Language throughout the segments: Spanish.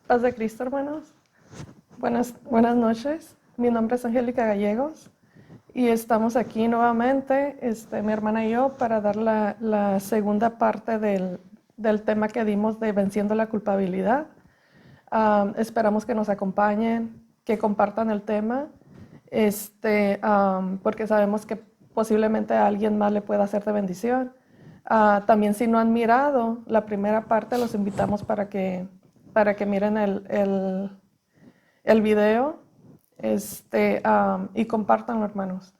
Paz de Cristo, hermanos. Buenas noches. Mi nombre es Angélica Gallegos y estamos aquí nuevamente, mi hermana y yo, para dar la segunda parte del tema que dimos de venciendo la culpabilidad. Esperamos que nos acompañen, que compartan el tema, porque sabemos que posiblemente a alguien más le pueda hacer de bendición. También si no han mirado la primera parte, los invitamos para que miren el video y compártanlo, hermanos.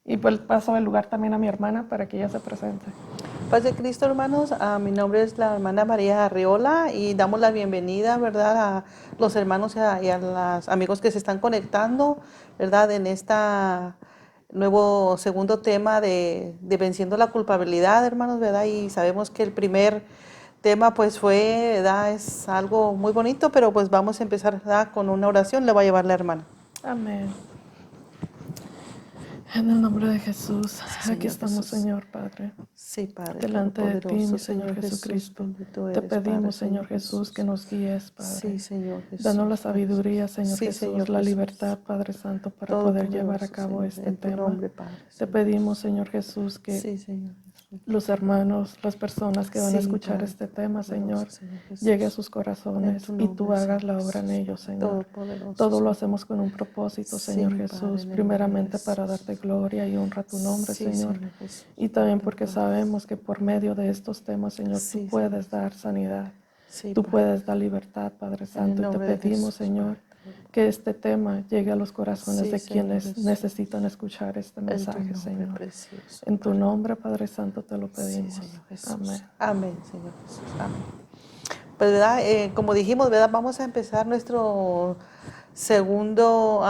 Y pues paso el lugar también a mi hermana para que ella se presente. Paz de Cristo, hermanos. Mi nombre es la hermana María Arriola y damos la bienvenida, ¿verdad?, a los hermanos y a los amigos que se están conectando, ¿verdad?, en esta nuevo segundo tema de venciendo la culpabilidad, hermanos, ¿verdad? Y sabemos que el primer tema pues fue, ¿verdad?, es algo muy bonito, pero pues vamos a empezar, ¿verdad?, con una oración. Le va a llevar la hermana. Amén. En el nombre de Jesús, Sí, aquí Señor estamos, Jesús. Señor Padre. Sí, Padre Delante de ti, Todopoderoso, mi Señor Señor Jesús, Jesucristo, bendito te eres, Padre, pedimos, Señor Señor Jesús, que Jesús. nos guíes, Sí, Padre. Señor Danos la Jesús, Padre. sabiduría, Señor Sí, Jesús, Señor la Jesús. libertad, Padre Santo, para poder llevar a Todopoderoso, cabo Señor, este en tu tema. nombre, Padre, Te Señor pedimos, Jesús. Señor Jesús, que Sí, Señor Jesús. los hermanos, las personas que van a Sí, escuchar Padre este tema, Todopoderoso, Señor, Señor llegue a Jesús. sus En tu corazones y tú nombre, hagas Señor la obra en Jesús. ellos, Señor. Todopoderoso, Todo lo Señor. hacemos con un propósito, Señor Sí, Padre, Jesús, en el nombre de primeramente para Jesús. darte gloria y honra a tu nombre, Sí, Señor, Señor Jesús. y también porque sabemos que por medio de estos temas, Señor, tú Sí, Señor. puedes dar sanidad, Sí, tú Padre. puedes dar libertad, Padre En el Santo, y te nombre de pedimos, Jesús, Señor, Padre. que este tema llegue a los corazones Sí, de Señor quienes Jesús. necesitan escuchar este En tu mensaje, nombre Señor. precioso, En tu Padre. nombre, Padre Santo, te lo Sí, pedimos. Señor Amén. Jesús. Amén, Señor Jesús. Amén. Pues, ¿verdad? Como dijimos, ¿verdad? Vamos a empezar nuestro segundo,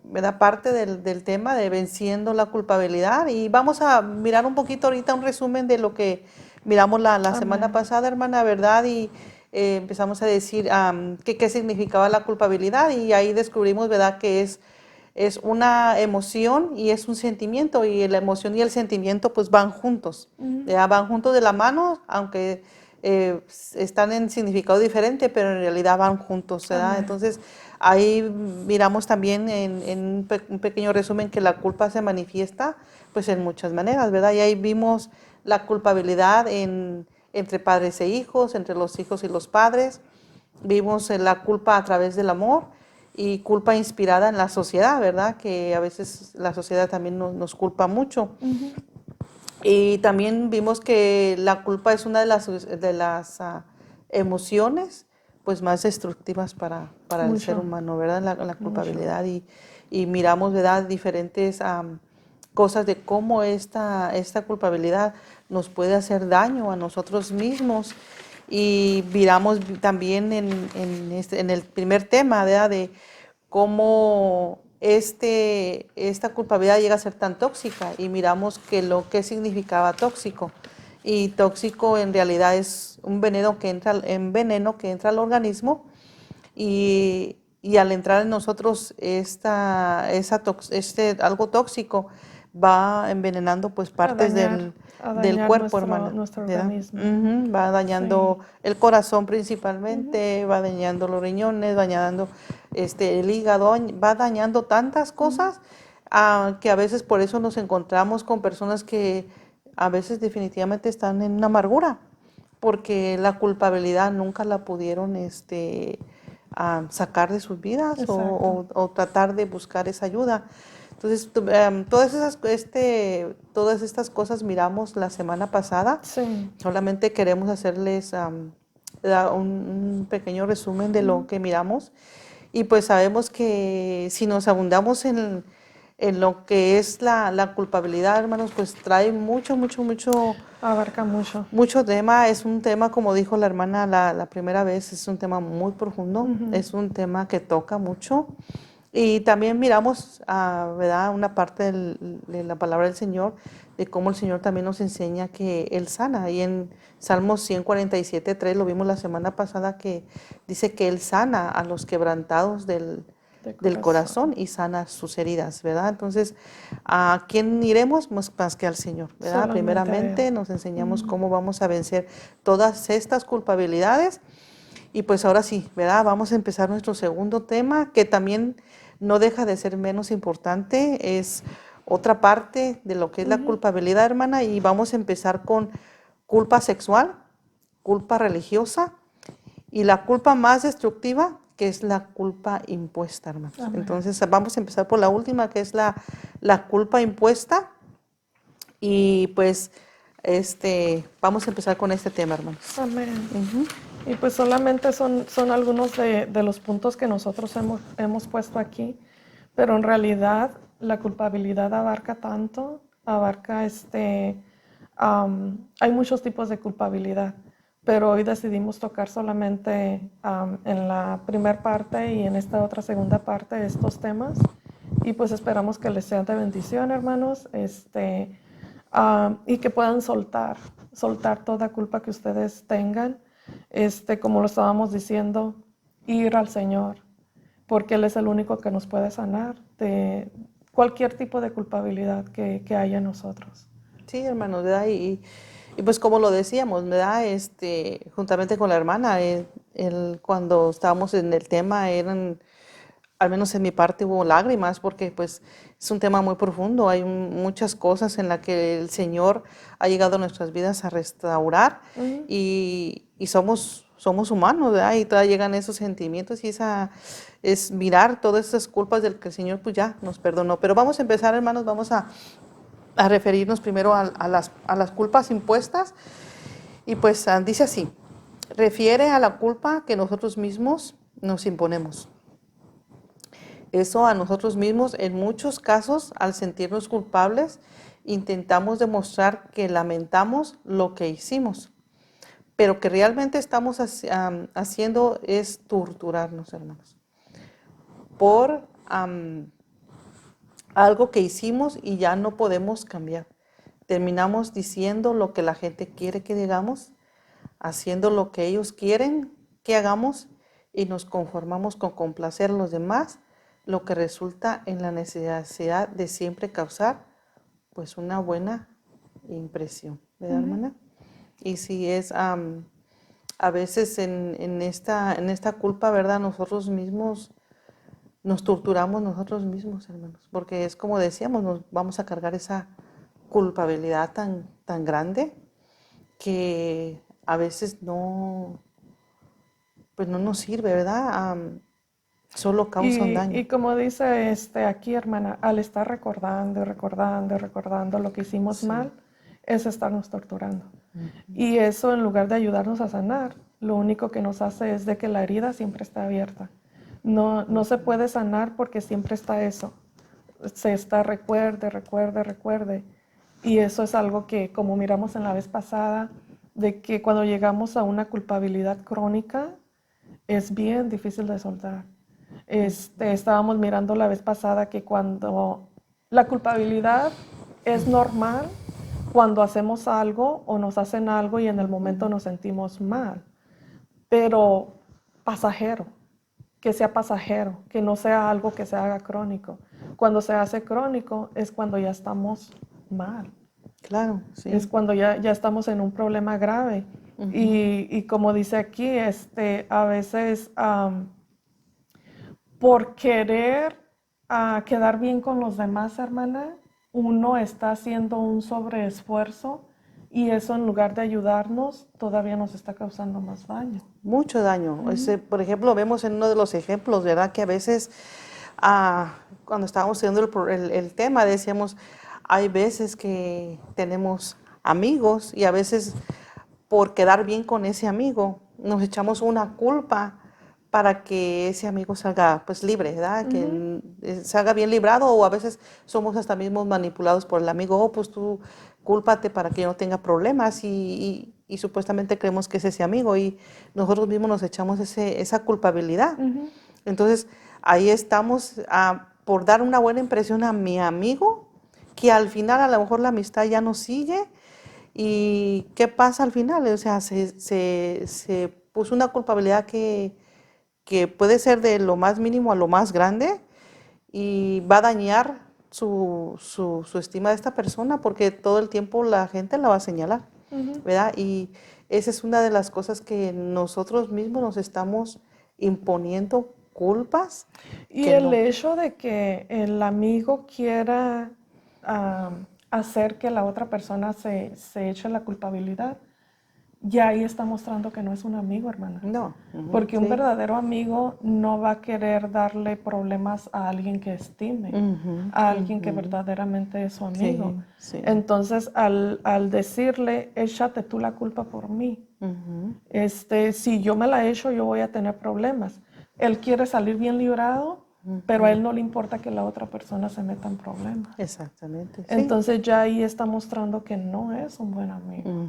¿verdad?, parte del tema de venciendo la culpabilidad. Y vamos a mirar un poquito ahorita un resumen de lo que miramos la semana Amén. pasada, hermana, ¿verdad? Y empezamos a decir qué significaba la culpabilidad y ahí descubrimos, ¿verdad?, que es una emoción y es un sentimiento, y la emoción y el sentimiento pues van juntos, ¿ya? Van juntos de la mano, aunque están en significado diferente, pero en realidad van juntos, ¿verdad? Amén. Entonces ahí miramos también en un pequeño resumen que la culpa se manifiesta pues en muchas maneras, ¿verdad? Y ahí vimos la culpabilidad entre padres e hijos, entre los hijos y los padres. Vimos la culpa a través del amor y culpa inspirada en la sociedad, ¿verdad? Que a veces la sociedad también nos culpa mucho. Y también vimos que la culpa es una de las emociones pues más destructivas para el ser Mucho, humano, ¿verdad? La mucho. culpabilidad y miramos, ¿verdad?, diferentes cosas de cómo esta culpabilidad nos puede hacer daño a nosotros mismos. Y miramos también en el primer tema, ¿verdad?, de cómo esta culpabilidad llega a ser tan tóxica, y miramos que lo que significaba tóxico. Y tóxico en realidad es un veneno que entra al organismo, y al entrar en nosotros algo tóxico va envenenando pues A partes dañar, a del dañar cuerpo, nuestro, hermana, nuestro ¿verdad? organismo. Va dañando Sí. el corazón principalmente, va dañando los riñones, dañando el hígado, va dañando tantas cosas, que a veces por eso nos encontramos con personas que a veces definitivamente están en una amargura, porque la culpabilidad nunca la pudieron sacar de sus vidas, Exacto. o tratar de buscar esa ayuda. Entonces, todas estas cosas miramos la semana pasada. Sí. Solamente queremos hacerles un pequeño resumen de lo que miramos. Y pues sabemos que si nos abundamos en lo que es la culpabilidad, hermanos, pues trae mucho, mucho, mucho, Abarca mucho. mucho tema. Es un tema, como dijo la hermana la primera vez, es un tema muy profundo, es un tema que toca mucho. Y también miramos, ¿verdad?, una parte de la palabra del Señor, de cómo el Señor también nos enseña que Él sana. Y en Salmos 147:3 lo vimos la semana pasada, que dice que Él sana a los quebrantados De del corazón corazón. y sana sus heridas, ¿verdad? Entonces, ¿a quién iremos? Más que al Señor, ¿verdad? Solamente a Él. Primeramente nos enseñamos cómo vamos a vencer todas estas culpabilidades. Y pues ahora sí, ¿verdad? Vamos a empezar nuestro segundo tema, que también no deja de ser menos importante. Es otra parte de lo que es la culpabilidad, hermana. Y vamos a empezar con culpa sexual, culpa religiosa y la culpa más destructiva, que es la culpa impuesta, hermanos. Amén. Entonces vamos a empezar por la última, que es la culpa impuesta. Y pues vamos a empezar con este tema, hermanos. Amén. Y pues solamente son algunos de los puntos que nosotros hemos puesto aquí, pero en realidad la culpabilidad abarca tanto, hay muchos tipos de culpabilidad, pero hoy decidimos tocar solamente en la primera parte y en esta otra segunda parte estos temas, y pues esperamos que les sean de bendición, hermanos, y que puedan soltar toda culpa que ustedes tengan, como lo estábamos diciendo, ir al Señor, porque Él es el único que nos puede sanar de cualquier tipo de culpabilidad que haya en nosotros. Sí, hermanos, ¿verdad? Y pues como lo decíamos, ¿verdad? Juntamente con la hermana, cuando estábamos en el tema, al menos en mi parte hubo lágrimas, porque pues es un tema muy profundo, hay muchas cosas en las que el Señor ha llegado a nuestras vidas a restaurar y somos humanos, ¿verdad? Y todavía llegan esos sentimientos y es mirar todas esas culpas del que el Señor pues ya nos perdonó. Pero vamos a empezar, hermanos, vamos a referirnos primero a las culpas impuestas. Y pues dice así, refiere a la culpa que nosotros mismos nos imponemos. Eso a nosotros mismos, en muchos casos, al sentirnos culpables, intentamos demostrar que lamentamos lo que hicimos, pero que realmente estamos haciendo es torturarnos, hermanos, por algo que hicimos y ya no podemos cambiar. Terminamos diciendo lo que la gente quiere que digamos, haciendo lo que ellos quieren que hagamos y nos conformamos con complacer a los demás, lo que resulta en la necesidad de siempre causar pues una buena impresión, ¿verdad, hermana? Y si es a veces en esta culpa, ¿verdad? Nosotros mismos nos torturamos nosotros mismos, hermanos, porque es como decíamos, nos vamos a cargar esa culpabilidad tan grande que a veces pues no nos sirve, ¿verdad? Solo causa un daño. Y como dice aquí, hermana, al estar recordando y recordando y recordando lo que hicimos mal, es estarnos torturando. Y eso, en lugar de ayudarnos a sanar, lo único que nos hace es de que la herida siempre está abierta. No se puede sanar porque siempre está eso. Se está recuerde. Y eso es algo que, como miramos en la vez pasada, de que cuando llegamos a una culpabilidad crónica, es bien difícil de soltar. Estábamos mirando la vez pasada que cuando la culpabilidad es normal, cuando hacemos algo o nos hacen algo y en el momento nos sentimos mal, pero pasajero, que no sea algo que se haga crónico. Cuando se hace crónico es cuando ya estamos mal. Claro, sí. Es cuando ya estamos en un problema grave. Y como dice aquí, a veces por querer quedar bien con los demás, hermana, uno está haciendo un sobreesfuerzo y eso, en lugar de ayudarnos, todavía nos está causando más daño. Mucho daño. Por ejemplo, vemos en uno de los ejemplos, ¿verdad? Que a veces, cuando estábamos estudiando el tema, decíamos, hay veces que tenemos amigos y a veces por quedar bien con ese amigo nos echamos una culpa para que ese amigo salga pues libre, ¿verdad? Que salga bien librado, o a veces somos hasta mismos manipulados por el amigo. Oh, pues tú cúlpate para que yo no tenga problemas y supuestamente creemos que es ese amigo y nosotros mismos nos echamos esa culpabilidad. Entonces ahí estamos por dar una buena impresión a mi amigo, que al final a lo mejor la amistad ya no sigue. ¿Y qué pasa al final? O sea, se puso una culpabilidad que puede ser de lo más mínimo a lo más grande y va a dañar su estima de esta persona, porque todo el tiempo la gente la va a señalar. ¿verdad? Y esa es una de las cosas que nosotros mismos nos estamos imponiendo culpas Y que el no. hecho de que el amigo quiera hacer que la otra persona se eche la culpabilidad, ya ahí está mostrando que no es un amigo, hermana. No, Porque un sí. verdadero amigo no va a querer darle problemas a alguien que estime, a alguien que verdaderamente es su amigo. Sí, sí. Entonces, al decirle, échate tú la culpa por mí, si yo me la echo, yo voy a tener problemas. Él quiere salir bien librado, pero a él no le importa que la otra persona se meta en problemas. Exactamente, sí. Entonces, ya ahí está mostrando que no es un buen amigo.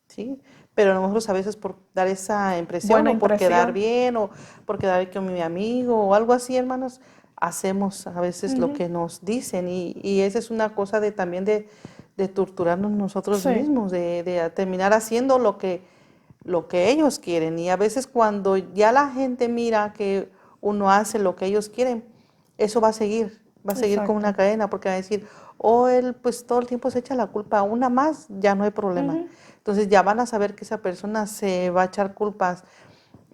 Sí, pero nosotros a veces por dar esa impresión Buena o por quedar impresión. bien o por quedar con mi amigo o algo así, hermanos, hacemos a veces lo que nos dicen y esa es una cosa de también de torturarnos nosotros Sí, mismos, de terminar haciendo lo que ellos quieren. Y a veces cuando ya la gente mira que uno hace lo que ellos quieren, eso va a seguir como una exacto. cadena, porque va a decir, él pues todo el tiempo se echa la culpa, una más, ya no hay problema. Entonces ya van a saber que esa persona se va a echar culpas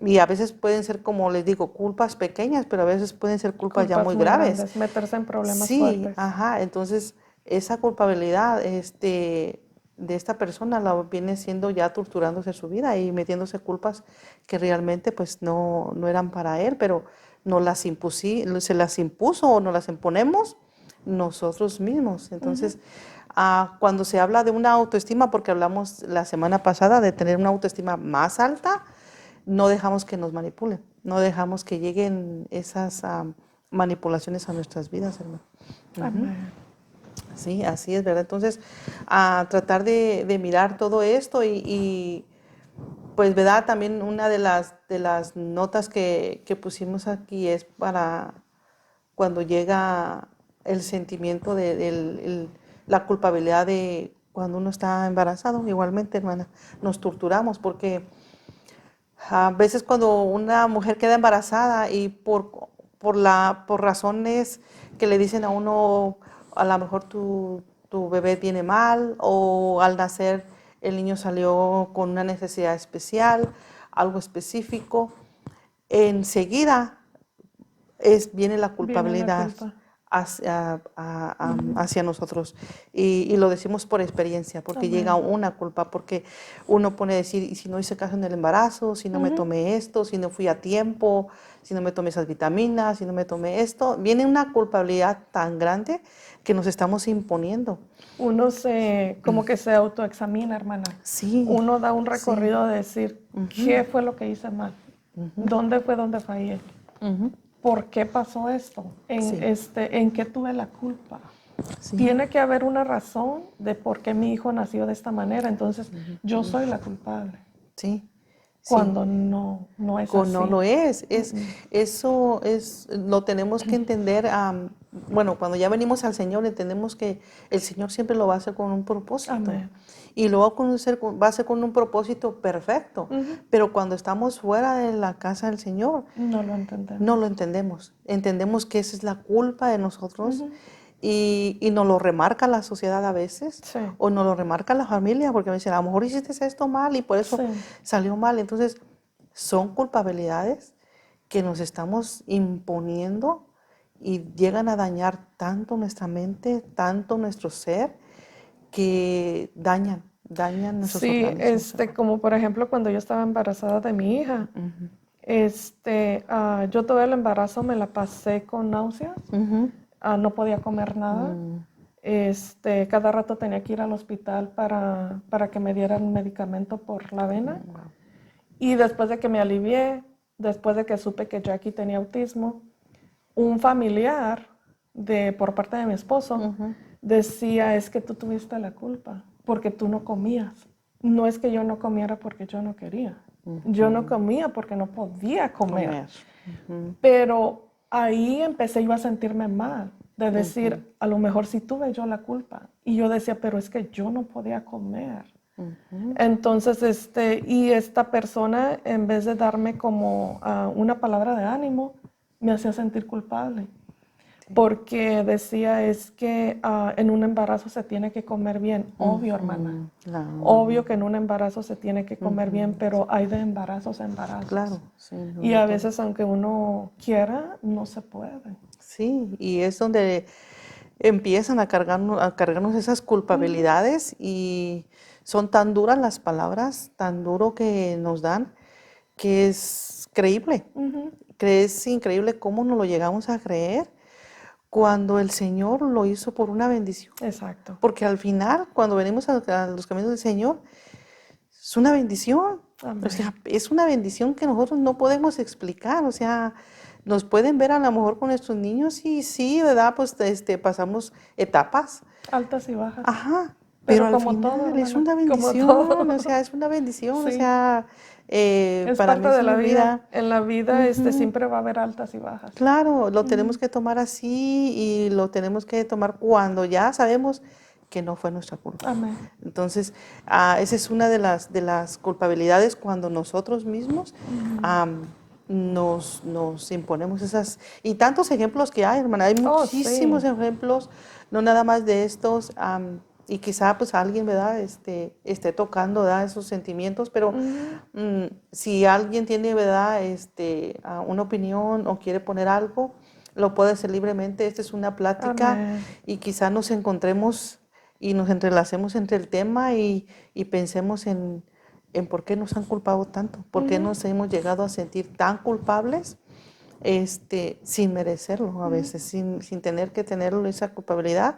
y a veces pueden ser, como les digo, culpas pequeñas, pero a veces pueden ser culpas ya Culpas muy muy graves. grandes, meterse en problemas Sí, fuertes. ajá, entonces esa culpabilidad de esta persona la viene siendo ya torturándose su vida y metiéndose culpas que realmente pues no eran para él, pero se las impuso o nos las imponemos nosotros mismos. Entonces, cuando se habla de una autoestima, porque hablamos la semana pasada de tener una autoestima más alta, no dejamos que nos manipulen, no dejamos que lleguen esas manipulaciones a nuestras vidas, hermano. Amén. Sí, así es, ¿verdad? Entonces, a tratar de mirar todo esto pues, ¿verdad? También una de las notas que pusimos aquí es para cuando llega el sentimiento la culpabilidad de cuando uno está embarazado. Igualmente, hermana, nos torturamos porque a veces cuando una mujer queda embarazada y por razones que le dicen a uno, a lo mejor tu bebé viene mal o al nacer el niño salió con una necesidad especial, algo específico, enseguida viene la Viene la culpabilidad culpa. hacia nosotros. Y lo decimos por experiencia, porque llega Amén. una culpa, porque uno pone a decir, ¿y si no hice caso en el embarazo? ¿Si no me tomé esto? ¿Si no fui a tiempo? ¿Si no me tomé esas vitaminas? ¿Si no me tomé esto? Viene una culpabilidad tan grande que nos estamos imponiendo. Uno como que se autoexamina, hermana. Sí, Uno da un sí. recorrido de decir, ¿qué fue lo que hice mal? ¿Dónde fue donde fallé? ¿Por qué pasó esto? Sí, ¿En qué tuve la culpa? sí, Tiene que haber una razón de por qué mi hijo nació de esta manera. Entonces, yo soy la culpable. sí, sí. Cuando no es No así. lo eso lo tenemos que entender, bueno, cuando ya venimos al Señor, entendemos que el Señor siempre lo va a hacer con un propósito. Amén. Y luego va a ser con un propósito perfecto. Pero cuando estamos fuera de la casa del Señor, No lo entendemos. no lo entendemos. Entendemos que esa es la culpa de nosotros y nos lo remarca la sociedad a veces Sí, o nos lo remarca la familia porque me dicen, a lo mejor hiciste esto mal y por eso sí. salió mal. Entonces, son culpabilidades que nos estamos imponiendo y llegan a dañar tanto nuestra mente, tanto nuestro ser, que dañan nuestros Sí, organismos, hermano. como por ejemplo cuando yo estaba embarazada de mi hija, yo todo el embarazo me la pasé con náuseas, no podía comer nada, cada rato tenía que ir al hospital para que me dieran medicamento por la vena y después de que me alivié, después de que supe que Jackie tenía autismo, un familiar por parte de mi esposo decía, es que tú tuviste la culpa porque tú no comías. No es que yo no comiera porque yo no quería. Yo no comía porque no podía comer. Comer. Pero ahí empecé yo a sentirme mal, de decir, a lo mejor sí tuve yo la culpa. Y yo decía, pero es que yo no podía comer. Entonces, y esta persona, en vez de darme como una palabra de ánimo, me hacía sentir culpable. porque decía es que en un embarazo se tiene que comer bien. Obvio, hermana. Claro, Obvio que en un embarazo se tiene que comer bien, pero hay de embarazos a embarazos. claro, sí, Y a veces, aunque uno quiera, no se puede. sí, y es donde empiezan a cargarnos esas culpabilidades y son tan duras las palabras, tan duro que nos dan, que es creíble. Ujú. Que es increíble cómo nos lo llegamos a creer cuando el Señor lo hizo por una bendición. Exacto. Porque al final, cuando venimos a los caminos del Señor, es una bendición. Amén. O sea, es una bendición que nosotros no podemos explicar. O sea, nos pueden ver a lo mejor con nuestros niños y sí, ¿verdad? Pues pasamos etapas. Altas y bajas. Ajá. Pero Pero al como todo, final es hermana, una como bendición. todo. O sea, es una bendición. O Sí, sea, es para mí parte de se me la vida. olvida. En la vida Ujú. siempre va a haber altas y bajas. Claro, lo tenemos Ujú. que tomar así y lo tenemos que tomar cuando ya sabemos que no fue nuestra culpa. Amén. Entonces, esa es una de las culpabilidades cuando nosotros mismos nos imponemos esas. Y tantos ejemplos que hay, hermana, hay Oh, muchísimos sí. ejemplos, no nada más de estos. Y quizá pues alguien, ¿verdad? Esté tocando, ¿verdad? Esos sentimientos, pero Ujú. si alguien tiene, ¿verdad? Una opinión o quiere poner algo, lo puede hacer libremente. Esta es una plática Amén. y quizá nos encontremos y nos entrelacemos entre el tema y pensemos en por qué nos han culpado tanto, por qué Ujú. nos hemos llegado a sentir tan culpables sin merecerlo a veces, sin tener que tenerlo esa culpabilidad.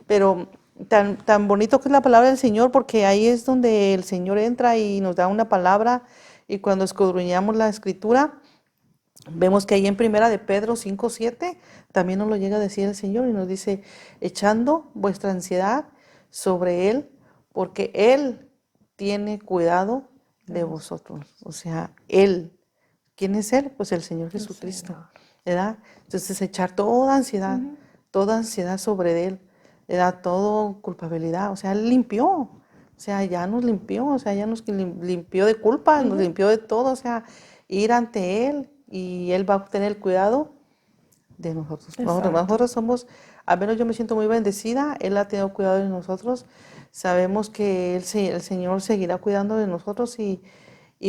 Pero tan bonito que es la palabra del Señor, porque ahí es donde el Señor entra y nos da una palabra, y cuando escudriñamos la escritura, vemos que ahí en primera de Pedro 5:7 también nos lo llega a decir el Señor y nos dice, echando vuestra ansiedad sobre Él, porque Él tiene cuidado de vosotros. O sea, Él. ¿Quién es Él? Pues el Señor El Jesucristo, Señor. ¿verdad? Entonces echar Ujú. toda ansiedad sobre Él, ¿verdad? Todo culpabilidad, o sea, Él limpió, o sea, ya nos limpió, o sea, ya nos limpió de culpa, nos Ujú. limpió de todo, o sea, ir ante Él y Él va a obtener el cuidado de nosotros. Exacto. Nosotros somos, al menos yo me siento muy bendecida, Él ha tenido cuidado de nosotros, sabemos que el Señor seguirá cuidando de nosotros y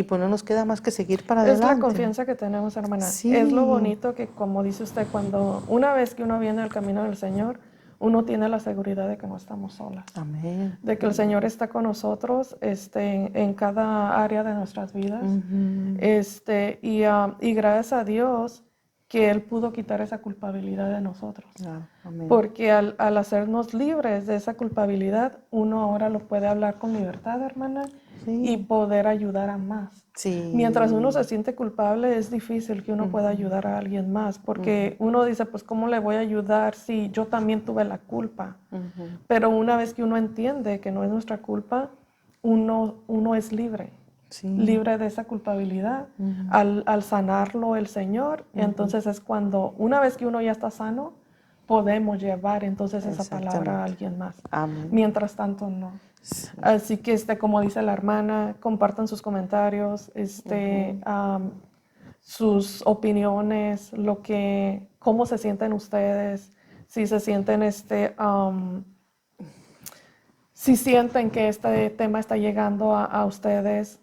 pues no nos queda más que seguir para Es la adelante. confianza que tenemos, hermana. Es lo Sí, bonito que, como dice usted, cuando una vez que uno viene al camino del Señor, uno tiene la seguridad de que no estamos solas, amén. de que el Señor está con nosotros en cada área de nuestras vidas. Ujú. Y gracias a Dios que Él pudo quitar esa culpabilidad de nosotros. Amén. Porque al hacernos libres de esa culpabilidad, uno ahora lo puede hablar con libertad, hermana, y Sí, poder ayudar a más. sí. Mientras uno se siente culpable, es difícil que uno pueda ayudar a alguien más, porque uno dice, pues, ¿cómo le voy a ayudar si yo también tuve la culpa? Ujú. Pero una vez que uno entiende que no es nuestra culpa, uno es libre, Sí. libre de esa culpabilidad. Al sanarlo el Señor, entonces es cuando, una vez que uno ya está sano, podemos llevar entonces esa palabra a Exactamente. alguien más. Amén. Mientras tanto, no. Sí. Así que, como dice la hermana, compartan sus comentarios, sus opiniones, cómo se sienten ustedes, si se sienten, si sienten que este tema está llegando a ustedes.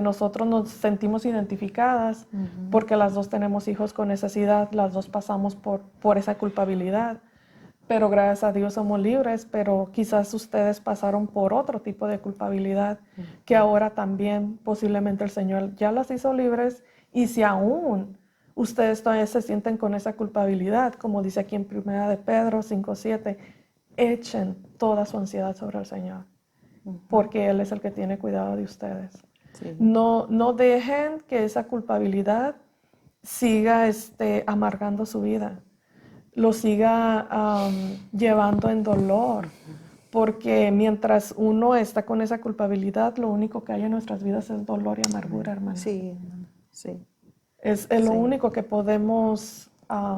Nosotros nos sentimos identificadas porque las dos tenemos hijos con necesidad, las dos pasamos por esa culpabilidad. Pero gracias a Dios somos libres, pero quizás ustedes pasaron por otro tipo de culpabilidad que ahora también posiblemente el Señor ya las hizo libres, y si aún ustedes todavía se sienten con esa culpabilidad, como dice aquí en 1 de Pedro 5:7, echen toda su ansiedad sobre el Señor, porque Él es el que tiene cuidado de ustedes. Sí. No dejen que esa culpabilidad siga amargando su vida, lo siga llevando en dolor, porque mientras uno está con esa culpabilidad, lo único que hay en nuestras vidas es dolor y amargura, hermana. Sí, hermana. Sí. Es Sí. lo único que podemos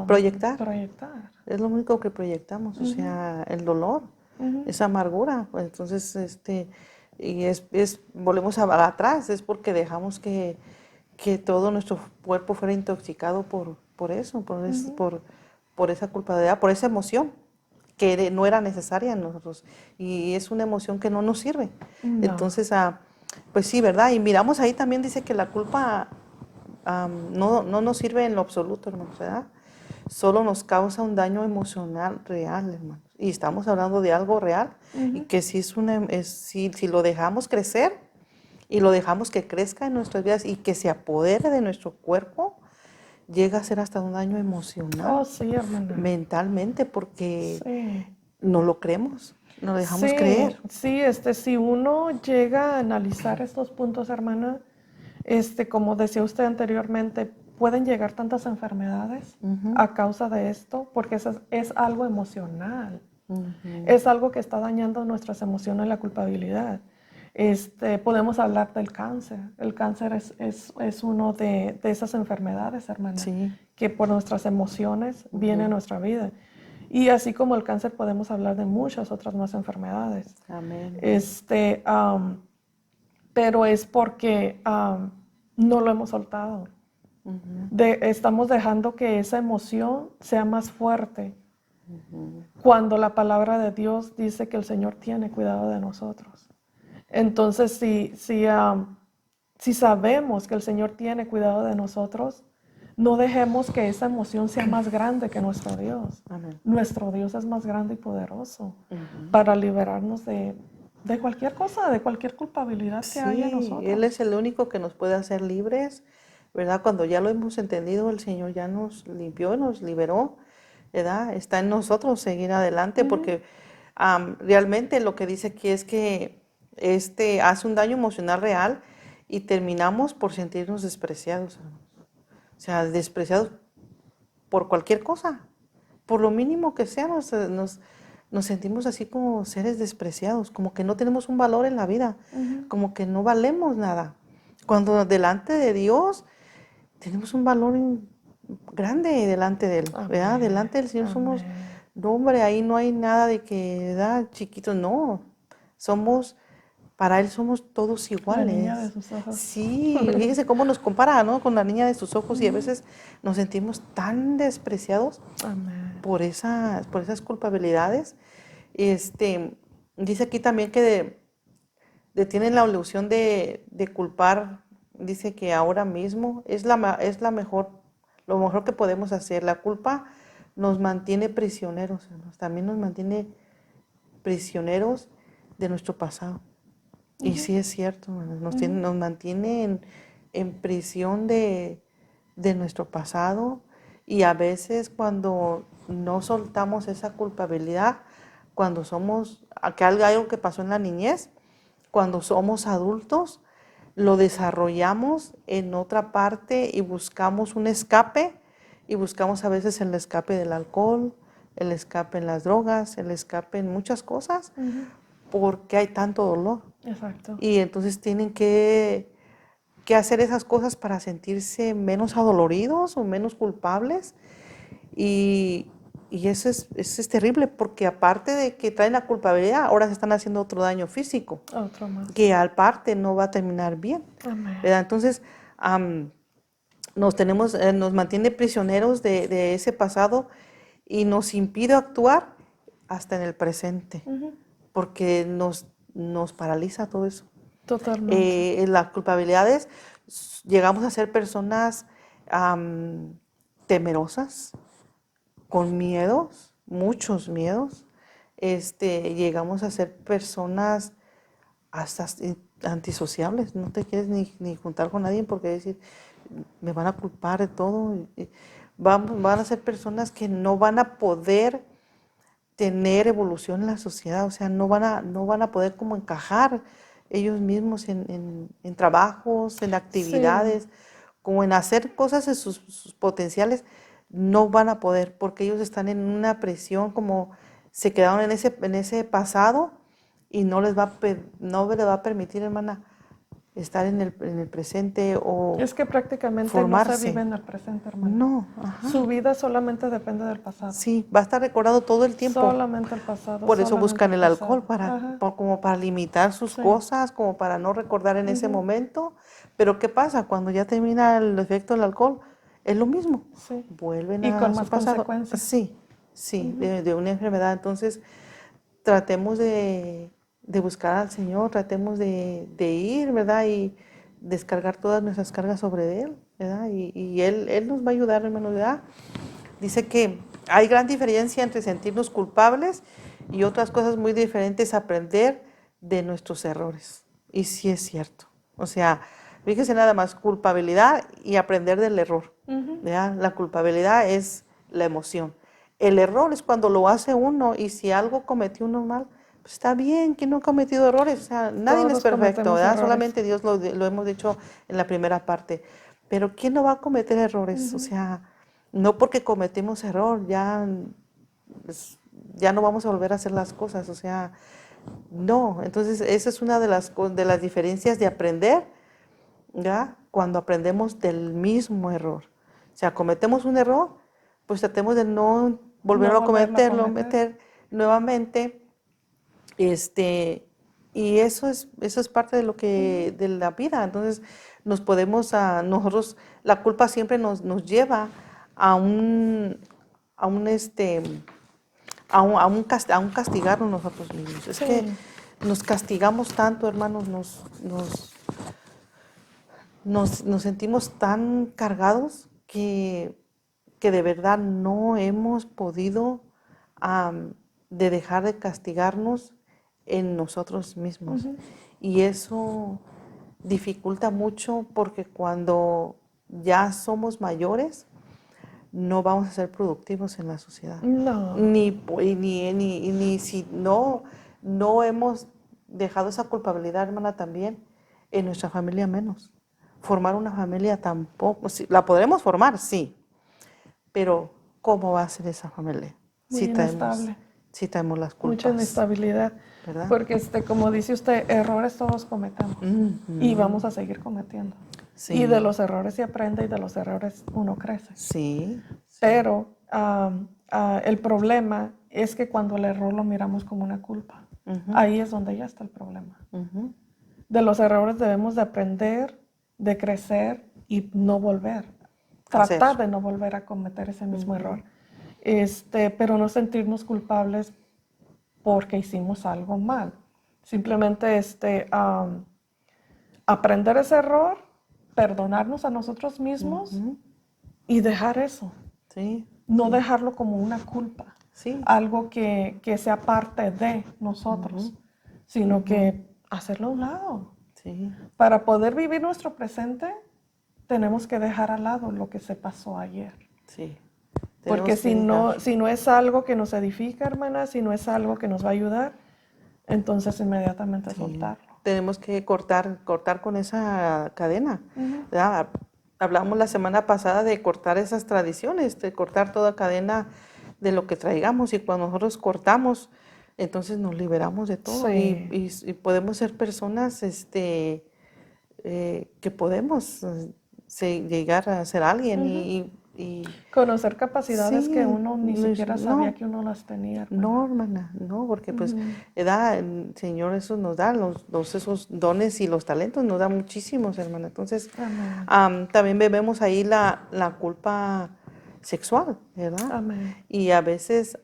Proyectar. proyectar. Es lo único que proyectamos, o sea, el dolor, esa amargura. Pues, entonces, y volvemos atrás, es porque dejamos que todo nuestro cuerpo fuera intoxicado por eso, por esa culpabilidad, por esa emoción que no era necesaria en nosotros. Y es una emoción que no nos sirve. No. Entonces, pues sí, ¿verdad? Y miramos ahí también dice que la culpa no nos sirve en lo absoluto, hermanos, ¿verdad? Solo nos causa un daño emocional real, hermanos. Y estamos hablando de algo real y que si, si lo dejamos crecer y lo dejamos que crezca en nuestras vidas y que se apodere de nuestro cuerpo, llega a ser hasta un daño emocional, Oh, sí, hermana. mentalmente, porque Sí. no lo creemos, no lo dejamos Sí, creer. sí, si uno llega a analizar estos puntos, hermana, como decía usted anteriormente, pueden llegar tantas enfermedades a causa de esto, porque es algo emocional. Es algo que está dañando nuestras emociones, la culpabilidad. Podemos hablar del cáncer. El cáncer es uno de esas enfermedades, hermana, Sí. que por nuestras emociones viene a nuestra vida. Y así como el cáncer, podemos hablar de muchas otras más enfermedades. Amén. Pero es porque no lo hemos soltado. Estamos dejando que esa emoción sea más fuerte cuando la palabra de Dios dice que el Señor tiene cuidado de nosotros. Entonces, si sabemos que el Señor tiene cuidado de nosotros, no dejemos que esa emoción sea más grande que nuestro Dios. Amén. Nuestro Dios es más grande y poderoso para liberarnos de cualquier cosa, de cualquier culpabilidad que haya en nosotros. Él es el único que nos puede hacer libres, ¿verdad? Cuando ya lo hemos entendido, el Señor ya nos limpió, nos liberó, ¿verdad? Está en nosotros seguir adelante, porque realmente lo que dice aquí es que hace un daño emocional real y terminamos por sentirnos despreciados, hermanos. O sea, despreciados por cualquier cosa, por lo mínimo que sea, nos sentimos así como seres despreciados, como que no tenemos un valor en la vida, como que no valemos nada. Cuando delante de Dios tenemos un valor grande delante de Él, ¿verdad? Delante del Señor somos, no, hombre, ahí no hay nada de que, ¿verdad? Chiquitos, no. Para Él somos todos iguales. La niña de sus ojos. Sí, fíjese cómo nos compara, ¿no? Con la niña de sus ojos y a veces nos sentimos tan despreciados por esas culpabilidades. Dice aquí también que detienen la ilusión de culpar. Dice que ahora mismo es lo mejor que podemos hacer. La culpa nos mantiene prisioneros, hermanos. También nos mantiene prisioneros de nuestro pasado. Y sí es cierto, nos mantiene en prisión de nuestro pasado, y a veces cuando no soltamos esa culpabilidad, cuando somos, algo que pasó en la niñez, cuando somos adultos, lo desarrollamos en otra parte y buscamos un escape, y buscamos a veces el escape del alcohol, el escape en las drogas, el escape en muchas cosas, porque hay tanto dolor. Exacto. Y entonces tienen que hacer esas cosas para sentirse menos adoloridos o menos culpables. Y eso es terrible, porque aparte de que traen la culpabilidad, ahora se están haciendo otro daño físico. Otro más. Que al parte no va a terminar bien. ¿Verdad? Entonces, nos mantiene prisioneros de ese pasado y nos impide actuar hasta en el presente, porque nos paraliza todo eso. Totalmente. Las culpabilidades, llegamos a ser personas temerosas, con miedos, muchos miedos. Llegamos a ser personas hasta antisociables, no te quieres ni juntar con nadie porque decir, me van a culpar de todo. Van a ser personas que no van a poder tener evolución en la sociedad, o sea, no van a poder como encajar ellos mismos en trabajos, en actividades, como en hacer cosas en sus potenciales. No van a poder, porque ellos están en una presión, como se quedaron en ese pasado, y no les va a permitir, hermana, estar en el presente o Es que prácticamente formarse. no se vive en el presente, hermano. No, Su vida solamente depende del pasado. Sí, va a estar recordado todo el tiempo. Solamente el pasado. Por eso buscan el alcohol, pasado. como para limitar sus cosas, como para no recordar en ese momento. Pero ¿qué pasa? Cuando ya termina el efecto del alcohol, es lo mismo. Sí. Vuelven Y a con su más pasado. consecuencias. Sí, sí, de una enfermedad. Entonces, tratemos de buscar al Señor, tratemos de ir, ¿verdad? Y descargar todas nuestras cargas sobre Él, ¿verdad? Y Él nos va a ayudar, hermanos, ¿verdad? Dice que hay gran diferencia entre sentirnos culpables y otras cosas muy diferentes, aprender de nuestros errores. Y sí es cierto. O sea, fíjese nada más, culpabilidad y aprender del error. ¿Ya? La culpabilidad es la emoción. El error es cuando lo hace uno y si algo cometió uno mal, pues está bien, que no ha cometido errores. O sea, nadie es Todos perfecto, cometemos ¿verdad? errores. Solamente Dios lo hemos dicho en la primera parte. Pero ¿quién no va a cometer errores? O sea, no porque cometimos error, pues, ya no vamos a volver a hacer las cosas. O sea, no. Entonces, esa es una de las diferencias de aprender, ¿ya? Cuando aprendemos del mismo error. O sea, cometemos un error, pues tratemos de no volverlo No a volverlo a cometerlo, cometer. meter nuevamente. Y eso es parte de lo que, de la vida. Entonces, nosotros, la culpa siempre nos lleva a a un, este, a un castigarnos nosotros mismos. Es que Sí. nos castigamos tanto, hermanos, nos sentimos tan cargados que de verdad no hemos podido de dejar de castigarnos en nosotros mismos. Y eso dificulta mucho porque cuando ya somos mayores, no vamos a ser productivos en la sociedad. No. Ni si no hemos dejado esa culpabilidad, hermana, también en nuestra familia menos. Formar una familia tampoco, sí, la podremos formar, sí, pero ¿cómo va a ser esa familia? Muy inestable. Si traemos las Mucha culpas, inestabilidad. ¿verdad? Porque, como dice usted, errores todos cometemos. Y vamos a seguir cometiendo. Y de Sí, los errores se aprende y de los errores uno crece. sí, Pero el problema es que cuando el error lo miramos como una culpa, ahí es donde ya está el problema. De los errores debemos de aprender, de crecer y no volver. hacer. Tratar de no volver a cometer ese mismo error. Pero no sentirnos culpables porque hicimos algo mal. Simplemente aprender ese error, perdonarnos a nosotros mismos y dejar eso. Sí, No sí, dejarlo como una culpa, sí, algo que sea parte de nosotros, sino que hacerlo a un lado. sí, Para poder vivir nuestro presente, tenemos que dejar al lado lo que se pasó ayer. sí. Porque Tenemos que dejar. si no es algo que nos edifica, hermana, si no es algo que nos va a ayudar, entonces inmediatamente Sí, soltarlo. tenemos que cortar con esa cadena. ¿Verdad? Hablamos la semana pasada de cortar esas tradiciones, de cortar toda cadena de lo que traigamos y cuando nosotros cortamos, entonces nos liberamos de todo Sí. y podemos ser personas que podemos llegar a ser alguien Conocer capacidades que sí, uno ni siquiera sabía no, que uno las tenía, no, hermana. hermana, no, porque pues el Señor eso nos da, esos dones y los talentos nos da muchísimos, hermana. Entonces, Amén. también vemos ahí la culpa sexual, ¿verdad? Amén. Y a veces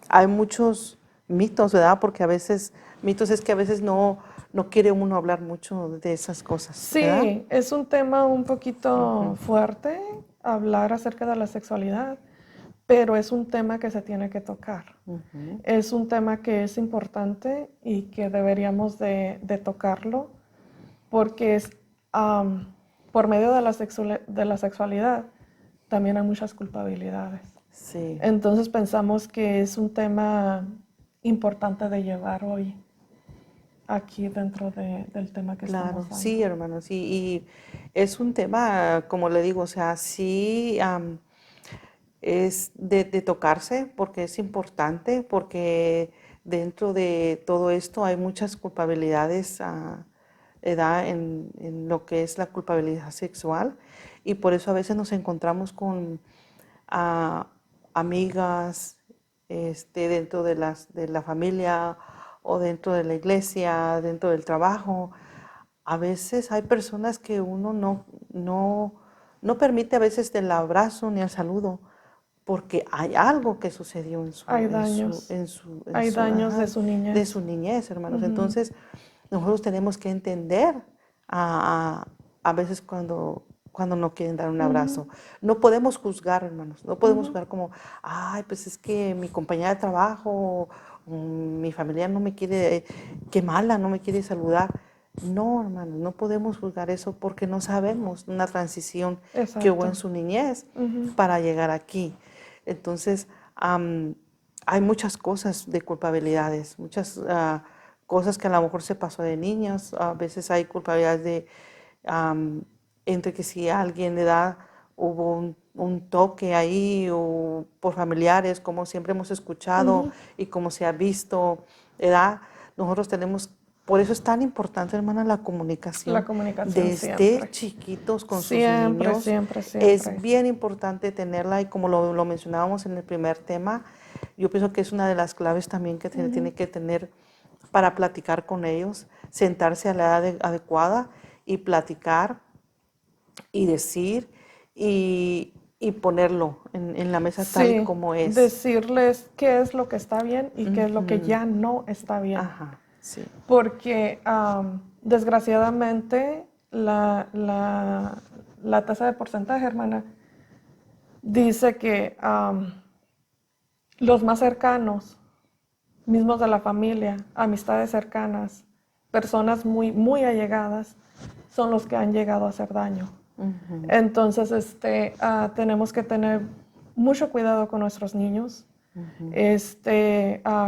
hay muchos mitos, ¿verdad? Porque a veces, mitos es que a veces no quiere uno hablar mucho de esas cosas, ¿verdad? Sí, es un tema un poquito fuerte hablar acerca de la sexualidad, pero es un tema que se tiene que tocar. Es un tema que es importante y que deberíamos de tocarlo porque por medio de de la sexualidad también hay muchas culpabilidades. Sí. Entonces pensamos que es un tema importante de llevar hoy aquí dentro del tema que Claro, estamos dando. sí, hermano, sí, y es un tema, como le digo, o sea, sí es de tocarse porque es importante, porque dentro de todo esto hay muchas culpabilidades en lo que es la culpabilidad sexual y por eso a veces nos encontramos con ah, amigas dentro de la familia o dentro de la iglesia, dentro del trabajo. A veces hay personas que uno no no permite a veces el abrazo ni el saludo, porque hay algo que sucedió Hay daños. Hay daños de su niñez. De su niñez, hermanos. Entonces, nosotros tenemos que entender a veces cuando no quieren dar un abrazo. No podemos juzgar, hermanos. No podemos juzgar como, ay, pues es que mi compañera de trabajo, mi familia no me quiere, qué mala, no me quiere saludar. No, hermanos, no podemos juzgar eso porque no sabemos una transición que hubo en su niñez para llegar aquí. Entonces, hay muchas cosas de culpabilidades, muchas cosas que a lo mejor se pasó de niños. A veces hay culpabilidades de, entre que si a alguien le da, hubo un toque ahí o por familiares, como siempre hemos escuchado y como se ha visto, ¿verdad? Nosotros tenemos, por eso es tan importante, hermana, la comunicación. La comunicación Desde siempre. chiquitos con Siempre, sus niños. siempre. Es bien importante tenerla y como lo mencionábamos en el primer tema, yo pienso que es una de las claves también que se tiene que tener para platicar con ellos, sentarse a la edad adecuada y platicar y decir y ponerlo en la mesa tal y como es. Decirles qué es lo que está bien y qué es lo que ya no está bien. Ajá, sí. Porque desgraciadamente la tasa de porcentaje, hermana, dice que los más cercanos, mismos de la familia, amistades cercanas, personas muy, muy allegadas, son los que han llegado a hacer daño. Entonces, tenemos que tener mucho cuidado con nuestros niños.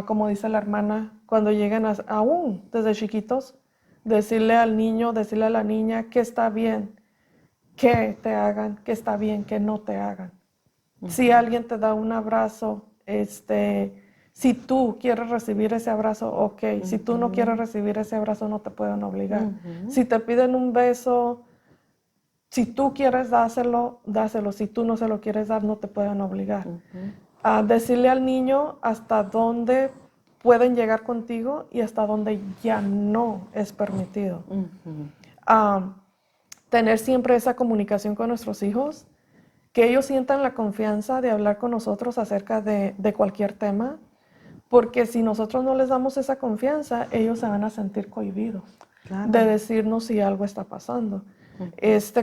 Como dice la hermana, cuando llegan aún desde chiquitos, decirle al niño, decirle a la niña que está bien que te hagan, que está bien que no te hagan. Si alguien te da un abrazo, si tú quieres recibir ese abrazo, ok. Si tú no quieres recibir ese abrazo, no te pueden obligar. Si te piden un beso, si tú quieres dáselo, dáselo. Si tú no se lo quieres dar, no te pueden obligar. Decirle al niño hasta dónde pueden llegar contigo y hasta dónde ya no es permitido. Tener siempre esa comunicación con nuestros hijos, que ellos sientan la confianza de hablar con nosotros acerca de cualquier tema, porque si nosotros no les damos esa confianza, ellos se van a sentir cohibidos de decirnos si algo está pasando.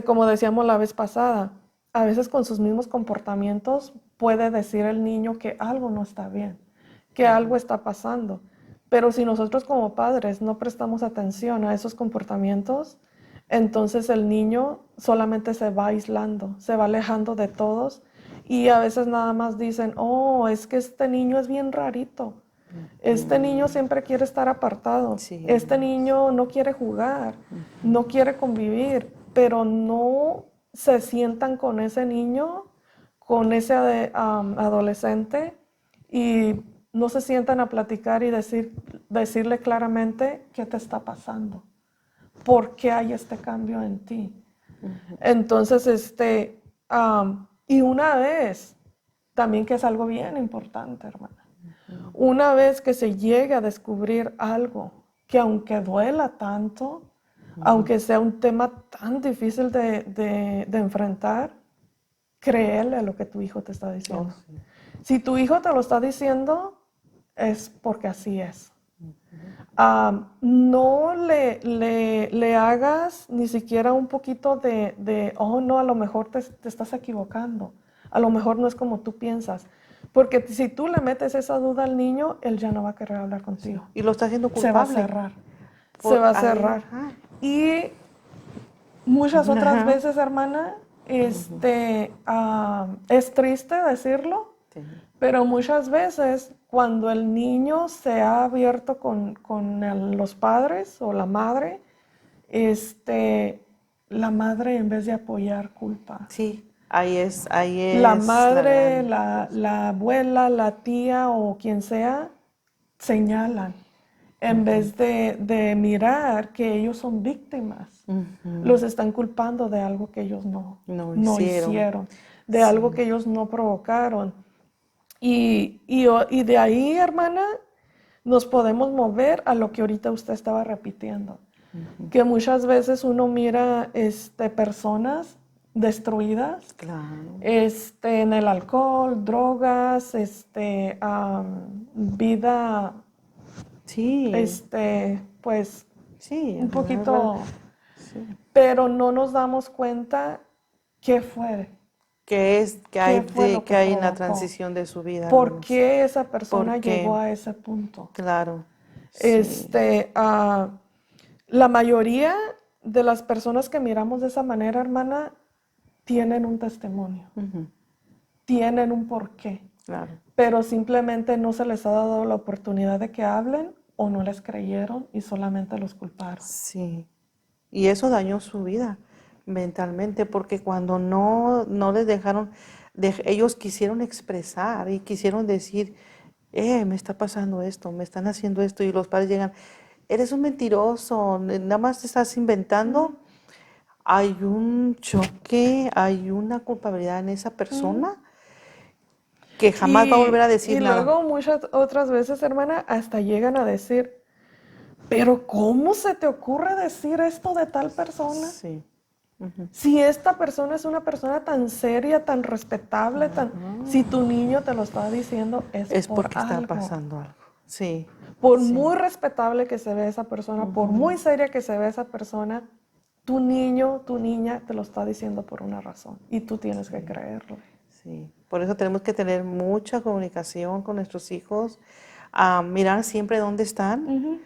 Como decíamos la vez pasada, a veces con sus mismos comportamientos puede decir el niño que algo no está bien, que algo está pasando. Pero si nosotros como padres no prestamos atención a esos comportamientos, entonces el niño solamente se va aislando, se va alejando de todos y a veces nada más dicen, oh, es que este niño es bien rarito. Este niño siempre quiere estar apartado. Este niño no quiere jugar, no quiere convivir, pero no se sientan con ese niño, con ese adolescente y no se sientan a platicar y decirle claramente qué te está pasando, por qué hay este cambio en ti. Entonces, y una vez, también que es algo bien importante, hermana, una vez que se llegue a descubrir algo que aunque duela tanto, aunque sea un tema tan difícil de enfrentar, créele a lo que tu hijo te está diciendo. Si tu hijo te lo está diciendo, es porque así es. No le hagas ni siquiera un poquito oh no, a lo mejor te estás equivocando, a lo mejor no es como tú piensas, porque si tú le metes esa duda al niño, él ya no va a querer hablar contigo. Y lo está haciendo culpable. Se va a cerrar, se va a cerrar. Y muchas otras veces, hermana, es triste decirlo, pero muchas veces cuando el niño se ha abierto con los padres o la madre en vez de apoyar, culpa. Sí, ahí es. La madre, la abuela, la tía o quien sea, señalan en vez de mirar que ellos son víctimas. Los están culpando de algo que ellos no hicieron, de algo que ellos no provocaron. Y de ahí, hermana, nos podemos mover a lo que ahorita usted estaba repitiendo. Que muchas veces uno mira personas destruidas, Claro. en el alcohol, drogas, vida, Sí, pues sí, un poquito, sí. pero no nos damos cuenta qué fue, qué fue lo ¿Qué que hay en la provocó, transición de su vida, por hermanos? qué esa persona llegó Porque, a ese punto. claro, sí. Este, ah, la mayoría de las personas que miramos de esa manera, hermana, tienen un testimonio, Ujú, tienen un porqué, claro, pero simplemente no se les ha dado la oportunidad de que hablen o no les creyeron y solamente los culparon. sí. Y eso dañó su vida mentalmente, porque cuando no les dejaron, ellos quisieron expresar y quisieron decir, me está pasando esto, me están haciendo esto, y los padres llegan, eres un mentiroso, nada más te estás inventando. Hay un choque, hay una culpabilidad en esa Ujú. persona que jamás va a volver a Y decir nada. luego muchas otras veces, hermana, hasta llegan a decir, pero ¿cómo se te ocurre decir esto de tal persona? Sí. Ujú. Si esta persona es una persona tan seria, tan respetable, si tu niño te lo está diciendo es Es por porque está algo. pasando algo. Sí, Por sí. muy respetable que se vea esa persona, por muy seria que se vea esa persona, tu niño, tu niña te lo está diciendo por una razón y tú tienes que creerlo. Sí, por eso tenemos que tener mucha comunicación con nuestros hijos, mirar siempre dónde están,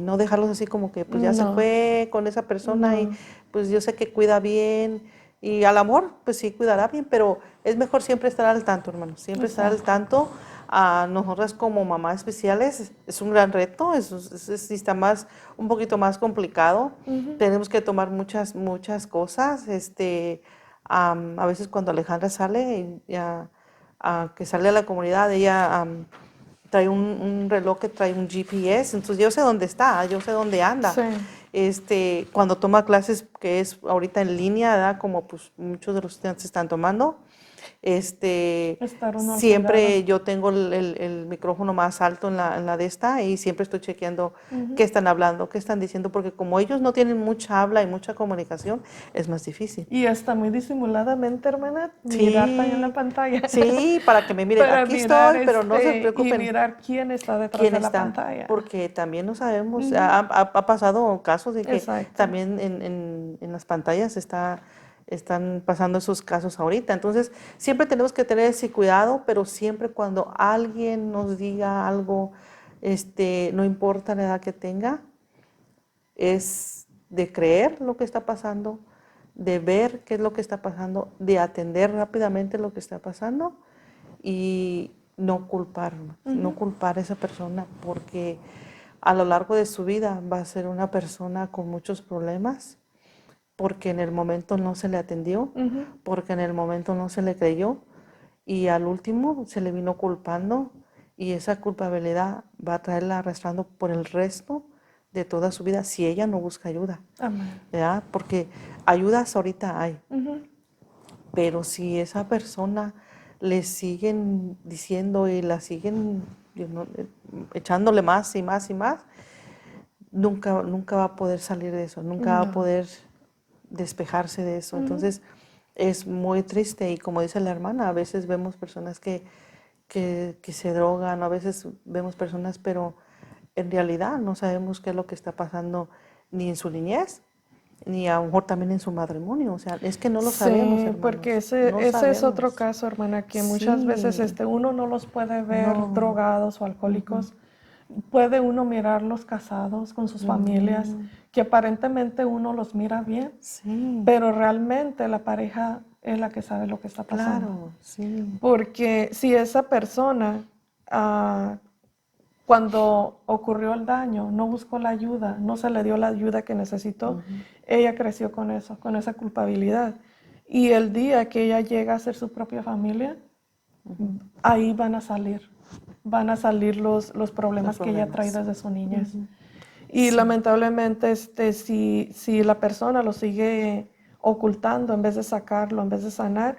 no dejarlos así como que pues ya se No, fue con esa persona y no, pues yo sé que cuida bien y al amor pues sí cuidará bien, pero es mejor siempre estar al tanto, hermano, siempre estar al exacto. tanto. A nosotras como mamás especiales es un gran reto, sí está un poquito más complicado. Tenemos que tomar muchas cosas, a veces cuando Alejandra sale, que sale a la comunidad, ella trae un reloj que trae un GPS, entonces yo sé dónde está, yo sé dónde anda. Sí, Cuando toma clases, que es ahorita en línea, ¿verdad? Como pues muchos de los estudiantes están tomando, estar uno al cuidado. siempre yo tengo el micrófono más alto en la de esta y siempre estoy chequeando qué están hablando, qué están diciendo, porque como ellos no tienen mucha habla y mucha comunicación, es más difícil. Y está muy disimuladamente, hermana, mirar también la Sí, pantalla sí, para que me miren, para aquí mirar estoy, pero no se y preocupen mirar quién está detrás quién de la está, pantalla. porque también no sabemos, Ujú. ha pasado casos de que Exacto. también en las pantallas están pasando esos casos ahorita. Entonces, siempre tenemos que tener ese cuidado, pero siempre cuando alguien nos diga algo, no importa la edad que tenga, es de creer lo que está pasando, de ver qué es lo que está pasando, de atender rápidamente lo que está pasando y no culpar, no culpar a esa persona porque a lo largo de su vida va a ser una persona con muchos problemas porque en el momento no se le atendió, Ujú. porque en el momento no se le creyó y al último se le vino culpando y esa culpabilidad va a traerla arrastrando por el resto de toda su vida si ella no busca ayuda, Amén. ¿verdad? Porque ayudas ahorita hay, Ujú. pero si esa persona le siguen diciendo y la siguen echándole más y más y más, nunca va a poder salir de eso, nunca va a No. poder despejarse de eso. Ujú. Entonces es muy triste y como dice la hermana, a veces vemos personas que se drogan, a veces vemos personas, pero en realidad no sabemos qué es lo que está pasando ni en su niñez, ni a lo mejor también en su matrimonio. O sea, es que no lo sabemos, Sí, porque hermanos, no ese es otro sabemos. caso, hermana, que muchas veces Sí, uno no los puede ver no. drogados o alcohólicos. Puede uno mirarlos casados con sus familias, que aparentemente uno los mira bien, Sí, pero realmente la pareja es la que sabe lo que está pasando. claro, sí. Porque si esa persona, ah, cuando ocurrió el daño, no buscó la ayuda, no se le dio la ayuda que necesitó, ella creció con eso, con esa culpabilidad. Y el día que ella llega a ser su propia familia, ahí van a salir los Los problemas que ella trae problemas. desde su niñez. Y Sí, lamentablemente, si la persona lo sigue ocultando en vez de sacarlo, en vez de sanar,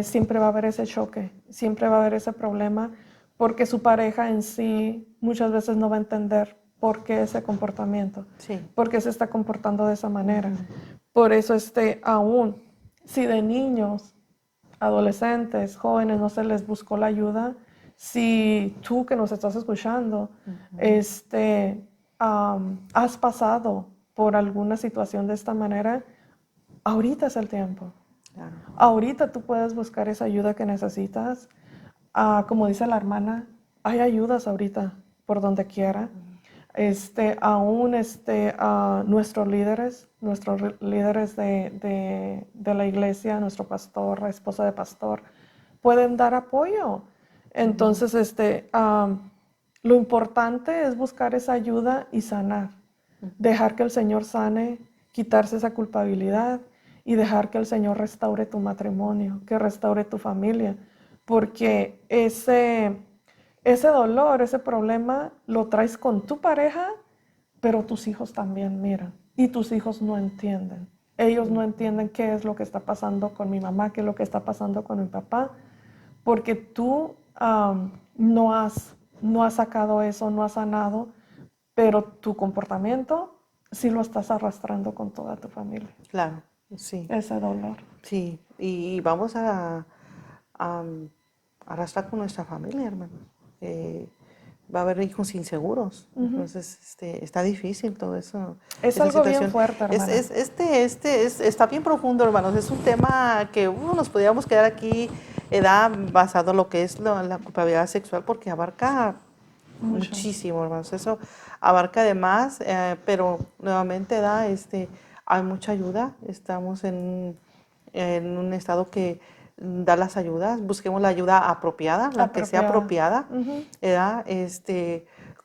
siempre va a haber ese choque, siempre va a haber ese problema, porque su pareja en sí muchas veces no va a entender por qué ese comportamiento, sí, por qué se está comportando de esa manera. Por eso aún si de niños, adolescentes, jóvenes no se les buscó la ayuda, si tú que nos estás escuchando, has pasado por alguna situación de esta manera, ahorita es el tiempo. Claro. Ahorita tú puedes buscar esa ayuda que necesitas. Como dice la hermana, hay ayudas ahorita por donde quiera. Aún nuestros líderes de la iglesia, nuestro pastor, esposa de pastor, pueden dar apoyo. Entonces, lo importante es buscar esa ayuda y sanar. Dejar que el Señor sane, quitarse esa culpabilidad y dejar que el Señor restaure tu matrimonio, que restaure tu familia. Porque ese dolor, ese problema, lo traes con tu pareja, pero tus hijos también miran. Y tus hijos no entienden. Ellos no entienden qué es lo que está pasando con mi mamá, qué es lo que está pasando con mi papá, porque tú no has sacado eso, no has sanado, pero tu comportamiento sí lo estás arrastrando con toda tu familia. Claro, sí. Ese dolor. Sí, y vamos a arrastrar con nuestra familia, hermano. Va a haber hijos inseguros, entonces está difícil todo eso. Es esa algo situación. bien fuerte, hermana. Está bien profundo, hermanos. Es un tema que nos podríamos quedar aquí basado en lo que es la culpabilidad sexual, porque abarca muchísimo, hermanos. Eso abarca además, pero nuevamente hay mucha ayuda. Estamos en un estado que da las ayudas. Busquemos la ayuda apropiada, la que sea apropiada. ¿Verdad?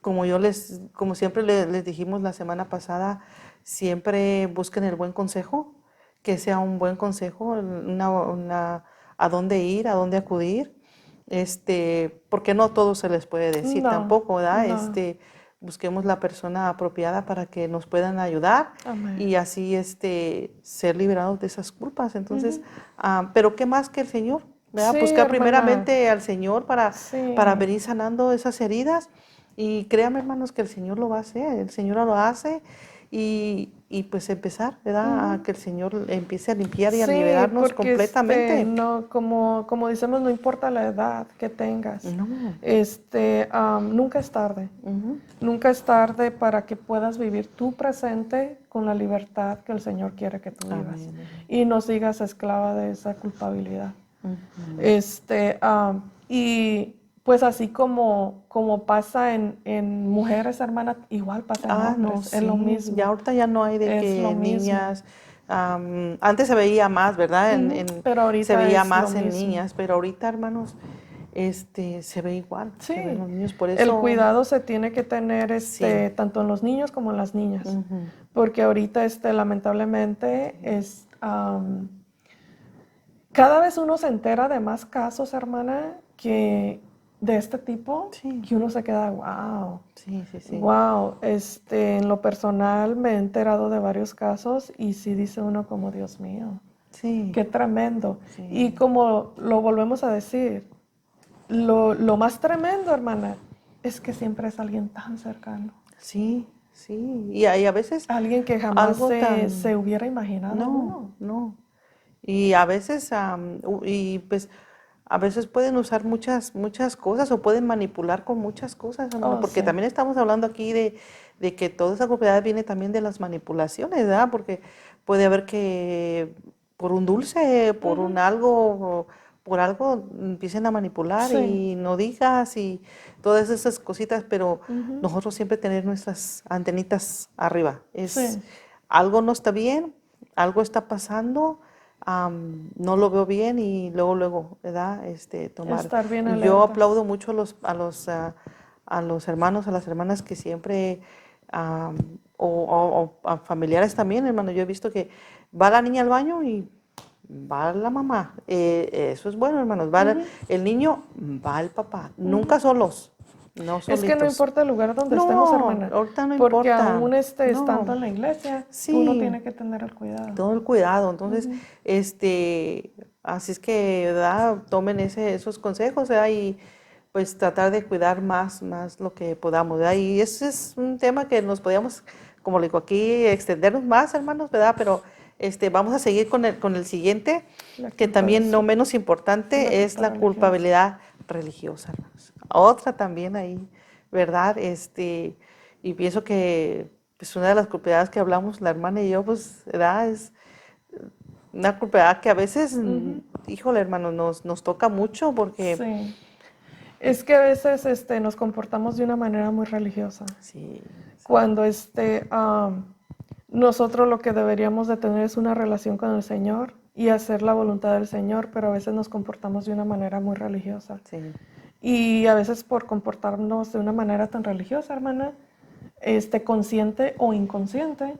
Como siempre les dijimos la semana pasada, siempre busquen el buen consejo, que sea un buen consejo, a dónde ir, a dónde acudir. Porque no todo se les puede decir tampoco, ¿verdad? No. Busquemos la persona apropiada para que nos puedan ayudar. Amén. Y así ser liberados de esas culpas. Entonces, pero ¿qué más que el Señor? ¿Verdad? Sí, Buscar hermana. primeramente al Señor para Sí. venir sanando esas heridas. Y créanme, hermanos, que el Señor lo va a hacer. El Señor lo hace. Y pues empezar, ¿verdad? A que el Señor empiece a limpiar y a liberarnos porque completamente. No, como decimos, no importa la edad que tengas. No. Nunca es tarde. Nunca es tarde para que puedas vivir tu presente con la libertad que el Señor quiere que tú vivas. Amén. Y no sigas esclava de esa culpabilidad. Y pues así como pasa en mujeres, hermanas, igual pasa en hombres. No, es lo sí, mismo. ya ahorita ya no hay de Es que lo mismo. niñas, antes se veía más, ¿verdad? Pero ahorita se veía es más lo en mismo. niñas, pero ahorita, hermanos, se ve igual. Sí, se ven los niños, por eso, el cuidado se tiene que tener Sí. tanto en los niños como en las niñas, porque ahorita lamentablemente cada vez uno se entera de más casos, hermana, que de este tipo, Sí. que uno se queda, wow. Sí. Wow, en lo personal me he enterado de varios casos y sí dice uno como, Dios mío, Sí. qué tremendo. Sí. Y como lo volvemos a decir, lo más tremendo, hermana, es que siempre es alguien tan cercano. Sí. Y a veces Alguien que jamás algo se hubiera imaginado. No. Y a veces, pues, a veces pueden usar muchas cosas o pueden manipular con muchas cosas, hermano, porque Sí. también estamos hablando aquí de que toda esa propiedad viene también de las manipulaciones, ¿verdad? Porque puede haber que por un dulce, por un algo, por algo empiecen a manipular Sí. y no digas y todas esas cositas, pero nosotros siempre tener nuestras antenitas arriba. Sí. Algo no está bien, algo está pasando. No lo veo bien y luego, ¿verdad? Tomar. Estar bien Yo alertas. aplaudo mucho a los hermanos, a las hermanas que siempre, o a familiares también, hermano. Yo he visto que va la niña al baño y va la mamá. Eso es bueno, hermanos. El niño, va el papá. Nunca solos. No solitos. Es que no importa el lugar donde No, estemos, hermana. ahorita no porque importa. aún estando No. en la iglesia, Sí. uno tiene que tener el cuidado. Todo el cuidado. Entonces, así es que, ¿verdad? Tomen esos consejos, ¿verdad? Y pues tratar de cuidar más lo que podamos, ¿verdad? Y ese es un tema que nos podíamos, como le digo aquí, extendernos más, hermanos, ¿verdad? Pero Vamos a seguir con el siguiente, La que culpa también de no su- menos importante es la culpabilidad religiosa, hermanos. Otra también ahí, ¿verdad? Y pienso que pues una de las culpabilidades que hablamos la hermana y yo, pues, ¿verdad? Es una culpabilidad que a veces, Ujú. híjole, hermano, nos toca mucho porque, Sí. Es que a veces nos comportamos de una manera muy religiosa. sí, Cuando nosotros lo que deberíamos de tener es una relación con el Señor y hacer la voluntad del Señor, pero a veces nos comportamos de una manera muy religiosa. sí, Y a veces por comportarnos de una manera tan religiosa, hermana, consciente o inconsciente,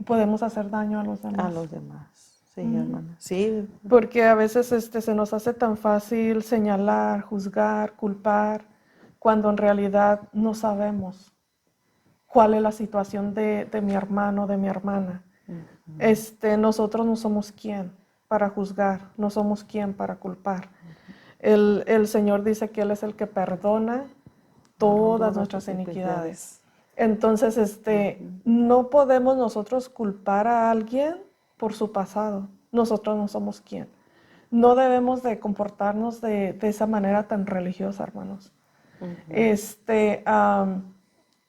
podemos hacer daño a los a demás. los demás. Sí, Ujú. hermana. Sí, Porque a veces se nos hace tan fácil señalar, juzgar, culpar, cuando en realidad no sabemos cuál es la situación de mi hermano, de mi hermana. Nosotros no somos quien para juzgar, no somos quien para culpar. El Señor dice que Él es el que perdona todas nuestras iniquidades. Entonces, no podemos nosotros culpar a alguien por su pasado. Nosotros no somos quien. No debemos de comportarnos de esa manera tan religiosa, hermanos.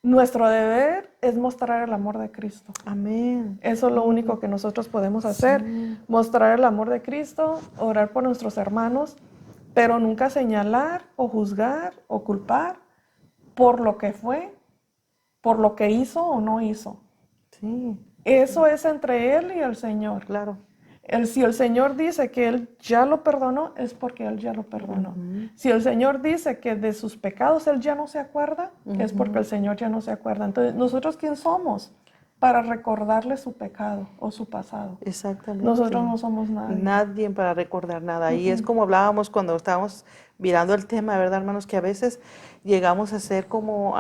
Nuestro deber es mostrar el amor de Cristo. Amén. Eso es lo único que nosotros podemos hacer, mostrar el amor de Cristo, orar por nuestros hermanos, pero nunca señalar o juzgar o culpar por lo que fue, por lo que hizo o no hizo. Sí, Eso es entre él y el Señor. claro. Si el Señor dice que Él ya lo perdonó, es porque Él ya lo perdonó. Si el Señor dice que de sus pecados Él ya no se acuerda, es porque el Señor ya no se acuerda. Entonces, ¿nosotros quién somos para recordarle su pecado o su pasado? Exactamente. Nosotros no somos nadie. Nadie para recordar nada. Y es como hablábamos cuando estábamos mirando el tema, ¿verdad, hermanos? Que a veces llegamos a ser como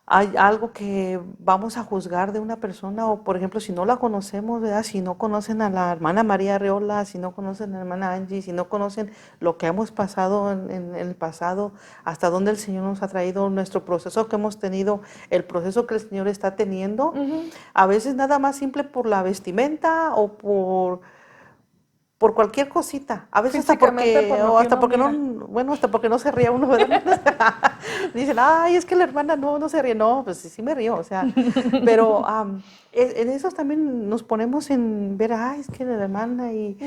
hay algo que vamos a juzgar de una persona, o por ejemplo, si no la conocemos, ¿verdad? Si no conocen a la hermana María Arreola, si no conocen a la hermana Angie, si no conocen lo que hemos pasado en el pasado, hasta dónde el Señor nos ha traído, nuestro proceso que hemos tenido, el proceso que el Señor está teniendo, a veces nada más simple por la vestimenta o por cualquier cosita, a veces hasta Físicamente por lo o que hasta uno porque no, mira. bueno, hasta porque no se ría uno, ¿verdad? Dicen, ay, es que la hermana no se ríe, no, pues sí me río, o sea, pero en eso también nos ponemos en ver, ay, es que la hermana y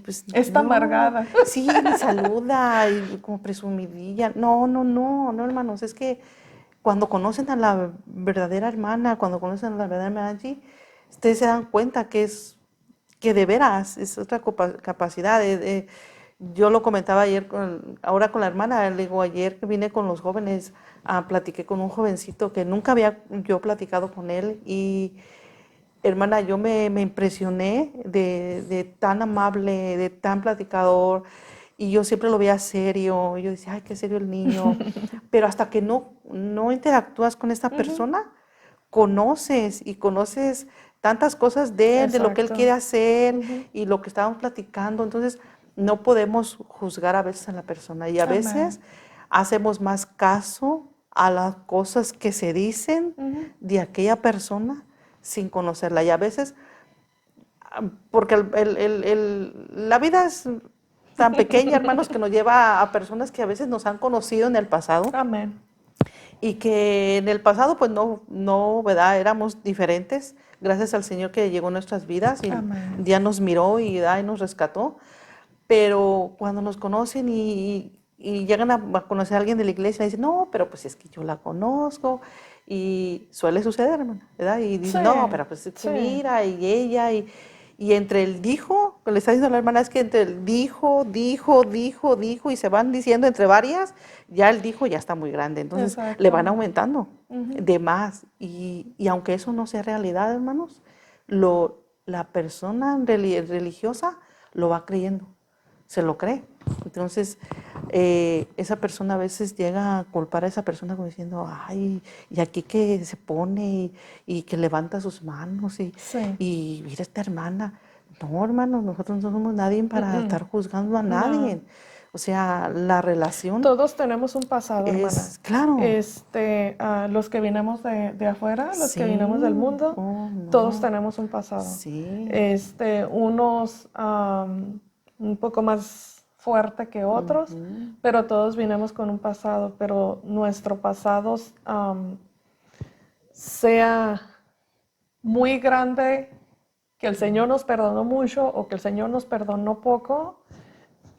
pues Está no, amargada. sí, ni saluda y como presumidilla, no, hermanos, es que cuando conocen a la verdadera hermana, cuando conocen a la verdadera hermana Angie, ustedes se dan cuenta que de veras es otra capacidad. Yo lo comentaba ayer, ahora con la hermana, le digo, ayer que vine con los jóvenes, platiqué con un jovencito que nunca había yo platicado con él y hermana, yo me impresioné de tan amable, de tan platicador y yo siempre lo veía serio, yo decía, ay, qué serio el niño, pero hasta que no interactúas con esta persona, conoces y conoces tantas cosas de él, de lo que él quiere Exacto. hacer y lo que estábamos platicando. Entonces, no podemos juzgar a veces a la persona y a Amén. veces hacemos más caso a las cosas que se dicen de aquella persona sin conocerla. Y a veces, porque la vida es tan pequeña, hermanos, que nos lleva a personas que a veces nos han conocido en el pasado Amén. y que en el pasado pues no, ¿verdad? Éramos diferentes, gracias al Señor que llegó a nuestras vidas y Amén. ya nos miró y, ¿verdad? Y nos rescató, pero cuando nos conocen y llegan a conocer a alguien de la iglesia, dicen, no, pero pues es que yo la conozco y suele suceder, hermana, ¿verdad? Y Sí, dicen, no, pero pues es que sí. mira y ella y entre el dijo, que le está diciendo a la hermana, es que entre el dijo, y se van diciendo entre varias, ya el dijo ya está muy grande. Entonces le van Exacto. aumentando de más. Y aunque eso no sea realidad, hermanos, la persona religiosa lo va creyendo, se lo cree. Entonces, esa persona a veces llega a culpar a esa persona como diciendo, ay, y aquí que se pone y que levanta sus manos Sí. y mira esta hermana. No, hermanos, nosotros no somos nadie para estar juzgando a No. nadie. O sea, la relación Todos tenemos un pasado, hermana. es, claro, Los que vinimos de afuera, los que sí, vinimos del mundo, oh, todos no, tenemos un pasado. sí, Unos un poco más fuerte que otros, ujú, pero todos vinimos con un pasado, pero nuestro pasado sea muy grande, que el Señor nos perdonó mucho o que el Señor nos perdonó poco,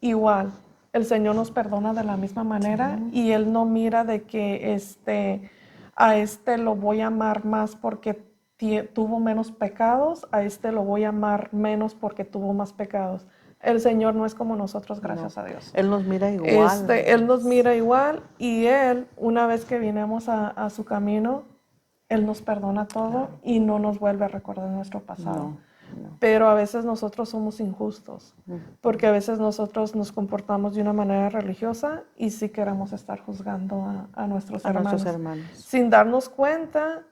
igual, el Señor nos perdona de la misma manera y Él no mira de que a lo voy a amar más porque tuvo menos pecados, a lo voy a amar menos porque tuvo más pecados. El Señor no es como nosotros, no. gracias a Dios. Él nos mira igual. Él nos mira igual y Él, una vez que vinimos a su camino, Él nos perdona todo y no nos vuelve a recordar nuestro pasado. No, no. Pero a veces nosotros somos injustos, porque a veces nosotros nos comportamos de una manera religiosa y sí queremos estar juzgando a nuestros A nuestros hermanos, hermanos. sin darnos cuenta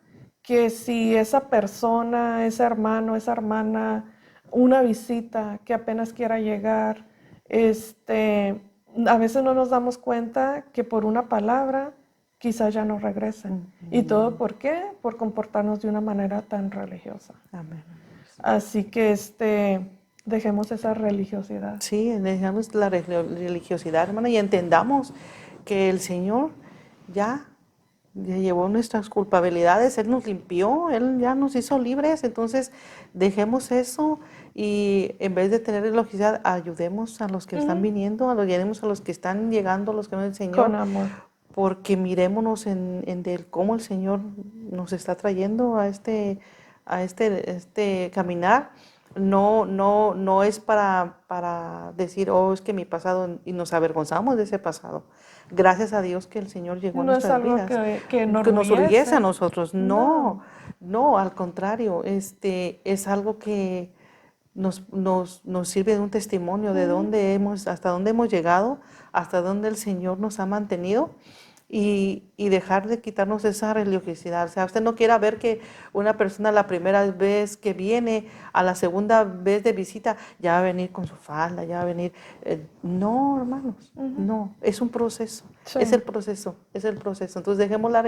que si esa persona, ese hermano, esa hermana, una visita que apenas quiera llegar, a veces no nos damos cuenta que por una palabra quizás ya no regresen. ¿Y todo por qué? Por comportarnos de una manera tan religiosa. Amén. Así que dejemos esa religiosidad. Sí, dejamos la religiosidad, hermana, y entendamos que el Señor ya llevó nuestras culpabilidades, Él nos limpió, Él ya nos hizo libres, entonces dejemos eso y en vez de tener religiosidad, ayudemos a los que están viniendo, ayudemos a los que están llegando, a los que no del Señor, Con amor. porque mirémonos en cómo el Señor nos está trayendo a este caminar. No es para decir, oh, es que mi pasado, y nos avergonzamos de ese pasado. Gracias a Dios que el Señor llegó a No es nuestras algo vidas, que que nos orgullece a enorgullece. nosotros. No. No, al contrario, es algo que nos sirve de un testimonio de hasta dónde hemos llegado, hasta dónde el Señor nos ha mantenido. Y dejar de quitarnos esa religiosidad. O sea, usted no quiera ver que una persona la primera vez que viene, a la segunda vez de visita, ya va a venir con su falda, ya va a venir. No, hermanos, no, es un proceso, Sí. es el proceso, es el proceso. Entonces dejemos la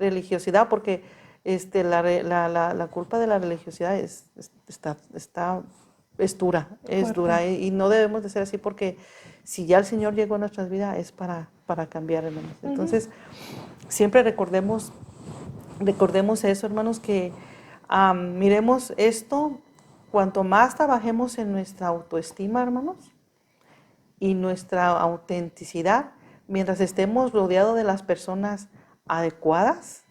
religiosidad porque la culpa de la religiosidad es dura, es Fuerte. dura y no debemos de ser así porque si ya el Señor llegó a nuestras vidas es para cambiar, hermanos. Entonces, siempre recordemos eso, hermanos, que miremos esto, cuanto más trabajemos en nuestra autoestima, hermanos, y nuestra autenticidad, mientras estemos rodeados de las personas adecuadas,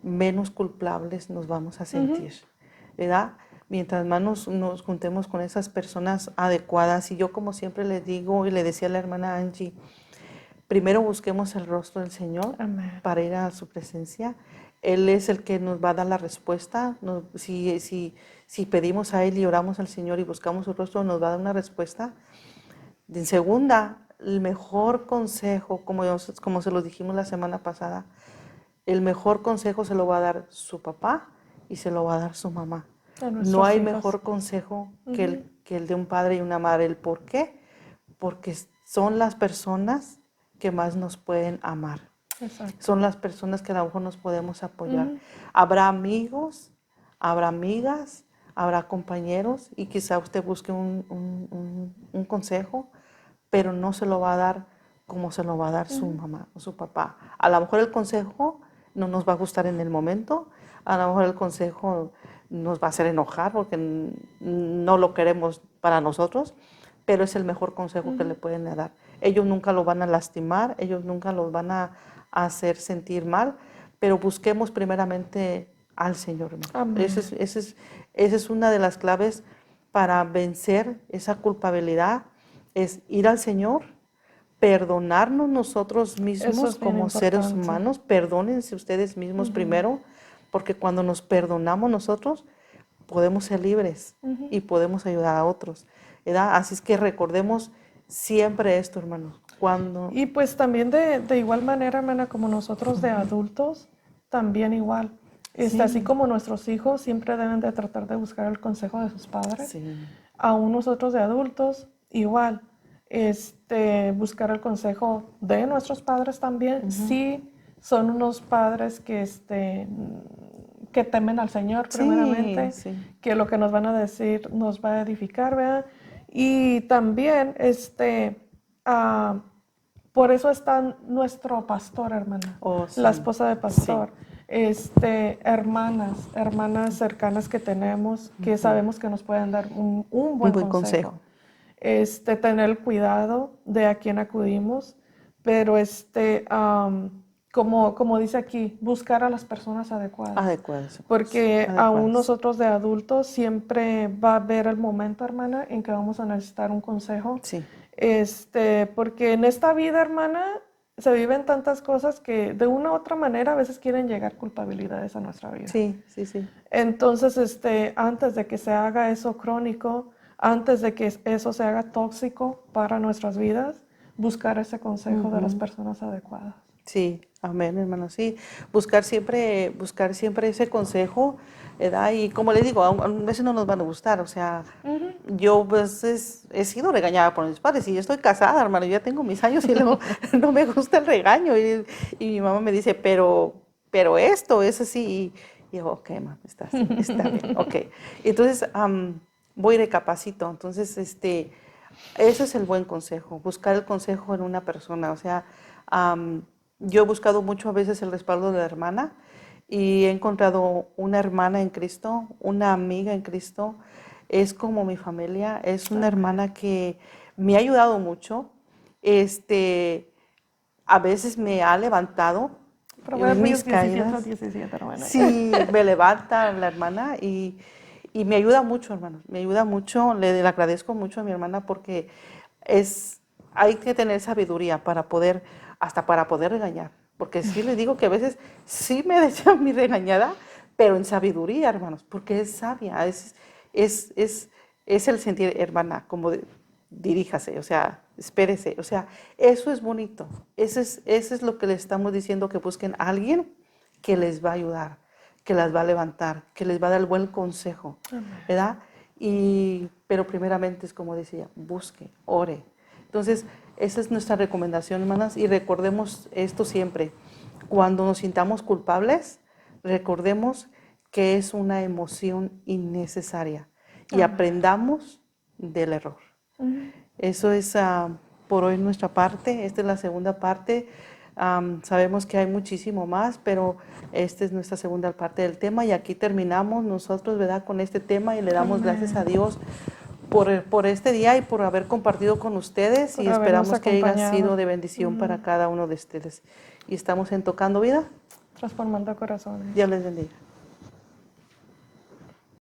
menos culpables nos vamos a sentir, ¿verdad? Mientras más nos juntemos con esas personas adecuadas, y yo como siempre les digo y le decía a la hermana Angie, primero busquemos el rostro del Señor. Amén. Para ir a su presencia. Él es el que nos va a dar la respuesta. Si pedimos a Él y oramos al Señor y buscamos su rostro, nos va a dar una respuesta. En segunda, el mejor consejo, como se lo dijimos la semana pasada, el mejor consejo se lo va a dar su papá y se lo va a dar su mamá. No hay mejor consejo que el de un padre y una madre. ¿El por qué? Porque son las personas que más nos pueden amar. Exacto. Son las personas que a lo mejor nos podemos apoyar. Habrá amigos, habrá amigas, habrá compañeros y quizá usted busque un consejo, pero no se lo va a dar como se lo va a dar su mamá o su papá. A lo mejor el consejo no nos va a gustar en el momento, a lo mejor el consejo nos va a hacer enojar porque no lo queremos para nosotros, pero es el mejor consejo que le pueden dar. Ellos nunca lo van a lastimar, ellos nunca los van a hacer sentir mal, pero busquemos primeramente al Señor. Esa es una de las claves para vencer esa culpabilidad, es ir al Señor, perdonarnos nosotros mismos como seres humanos, perdónense ustedes mismos primero, porque cuando nos perdonamos nosotros, podemos ser libres y podemos ayudar a otros, ¿verdad? Así es que recordemos siempre esto, hermanos. Y pues también de igual manera, hermana, como nosotros de adultos, también igual. Sí. Así como nuestros hijos siempre deben de tratar de buscar el consejo de sus padres, Sí. aún nosotros de adultos, igual. buscar el consejo de nuestros padres también. Sí, son unos padres que temen al Señor primeramente, Sí. que lo que nos van a decir nos va a edificar, ¿verdad? Y también, por eso está nuestro pastor, hermana, Oh, la sí. esposa de pastor, hermanas cercanas que tenemos, que sabemos que nos pueden dar un Un buen buen consejo. consejo. Tener el cuidado de a quién acudimos, pero como dice aquí, buscar a las personas adecuadas. Adecuadas. Porque aún Adecuadas. nosotros de adultos siempre va a haber el momento, hermana, en que vamos a necesitar un consejo. Sí. Porque en esta vida, hermana, se viven tantas cosas que de una u otra manera a veces quieren llegar culpabilidades a nuestra vida. Sí. Entonces, antes de que se haga eso crónico, antes de que eso se haga tóxico para nuestras vidas, buscar ese consejo de las personas adecuadas. Sí, amén, hermano, sí. Buscar siempre ese consejo, ¿verdad? Y como le digo, a veces no nos van a gustar, o sea, yo pues he sido regañada por mis padres y yo estoy casada, hermano, yo ya tengo mis años y luego no me gusta el regaño y mi mamá me dice, pero esto es así y yo, ok, mamá, está bien, ok. Entonces, voy y recapacito, entonces, ese es el buen consejo, buscar el consejo en una persona, o sea, yo he buscado mucho a veces el respaldo de la hermana y he encontrado una hermana en Cristo, una amiga en Cristo, es como mi familia, es una hermana que me ha ayudado mucho, a veces me ha levantado en Proverbios mis caídas. 17:17, hermana. Sí, me levanta la hermana y me ayuda mucho, hermanos, me ayuda mucho, le agradezco mucho a mi hermana porque hay que tener sabiduría hasta para poder regañar, porque sí le digo que a veces sí me echa mi regañada, pero en sabiduría, hermanos, porque es sabia, es el sentir, hermana, como diríjase, o sea, espérese, o sea, eso es bonito, eso es lo que les estamos diciendo, que busquen a alguien que les va a ayudar, que las va a levantar, que les va a dar el buen consejo, ¿verdad? Pero primeramente es como decía, busque, ore. Entonces, esa es nuestra recomendación, hermanas, y recordemos esto siempre. Cuando nos sintamos culpables, recordemos que es una emoción innecesaria y aprendamos del error. Eso es por hoy nuestra parte. Esta es la segunda parte. Sabemos que hay muchísimo más, pero esta es nuestra segunda parte del tema y aquí terminamos nosotros, ¿verdad?, con este tema y le damos gracias a Dios por este día y por haber compartido con ustedes Por y habernos esperamos que haya acompañado. sido de bendición para cada uno de ustedes. Y estamos en Tocando Vida. Transformando corazones. Dios les bendiga.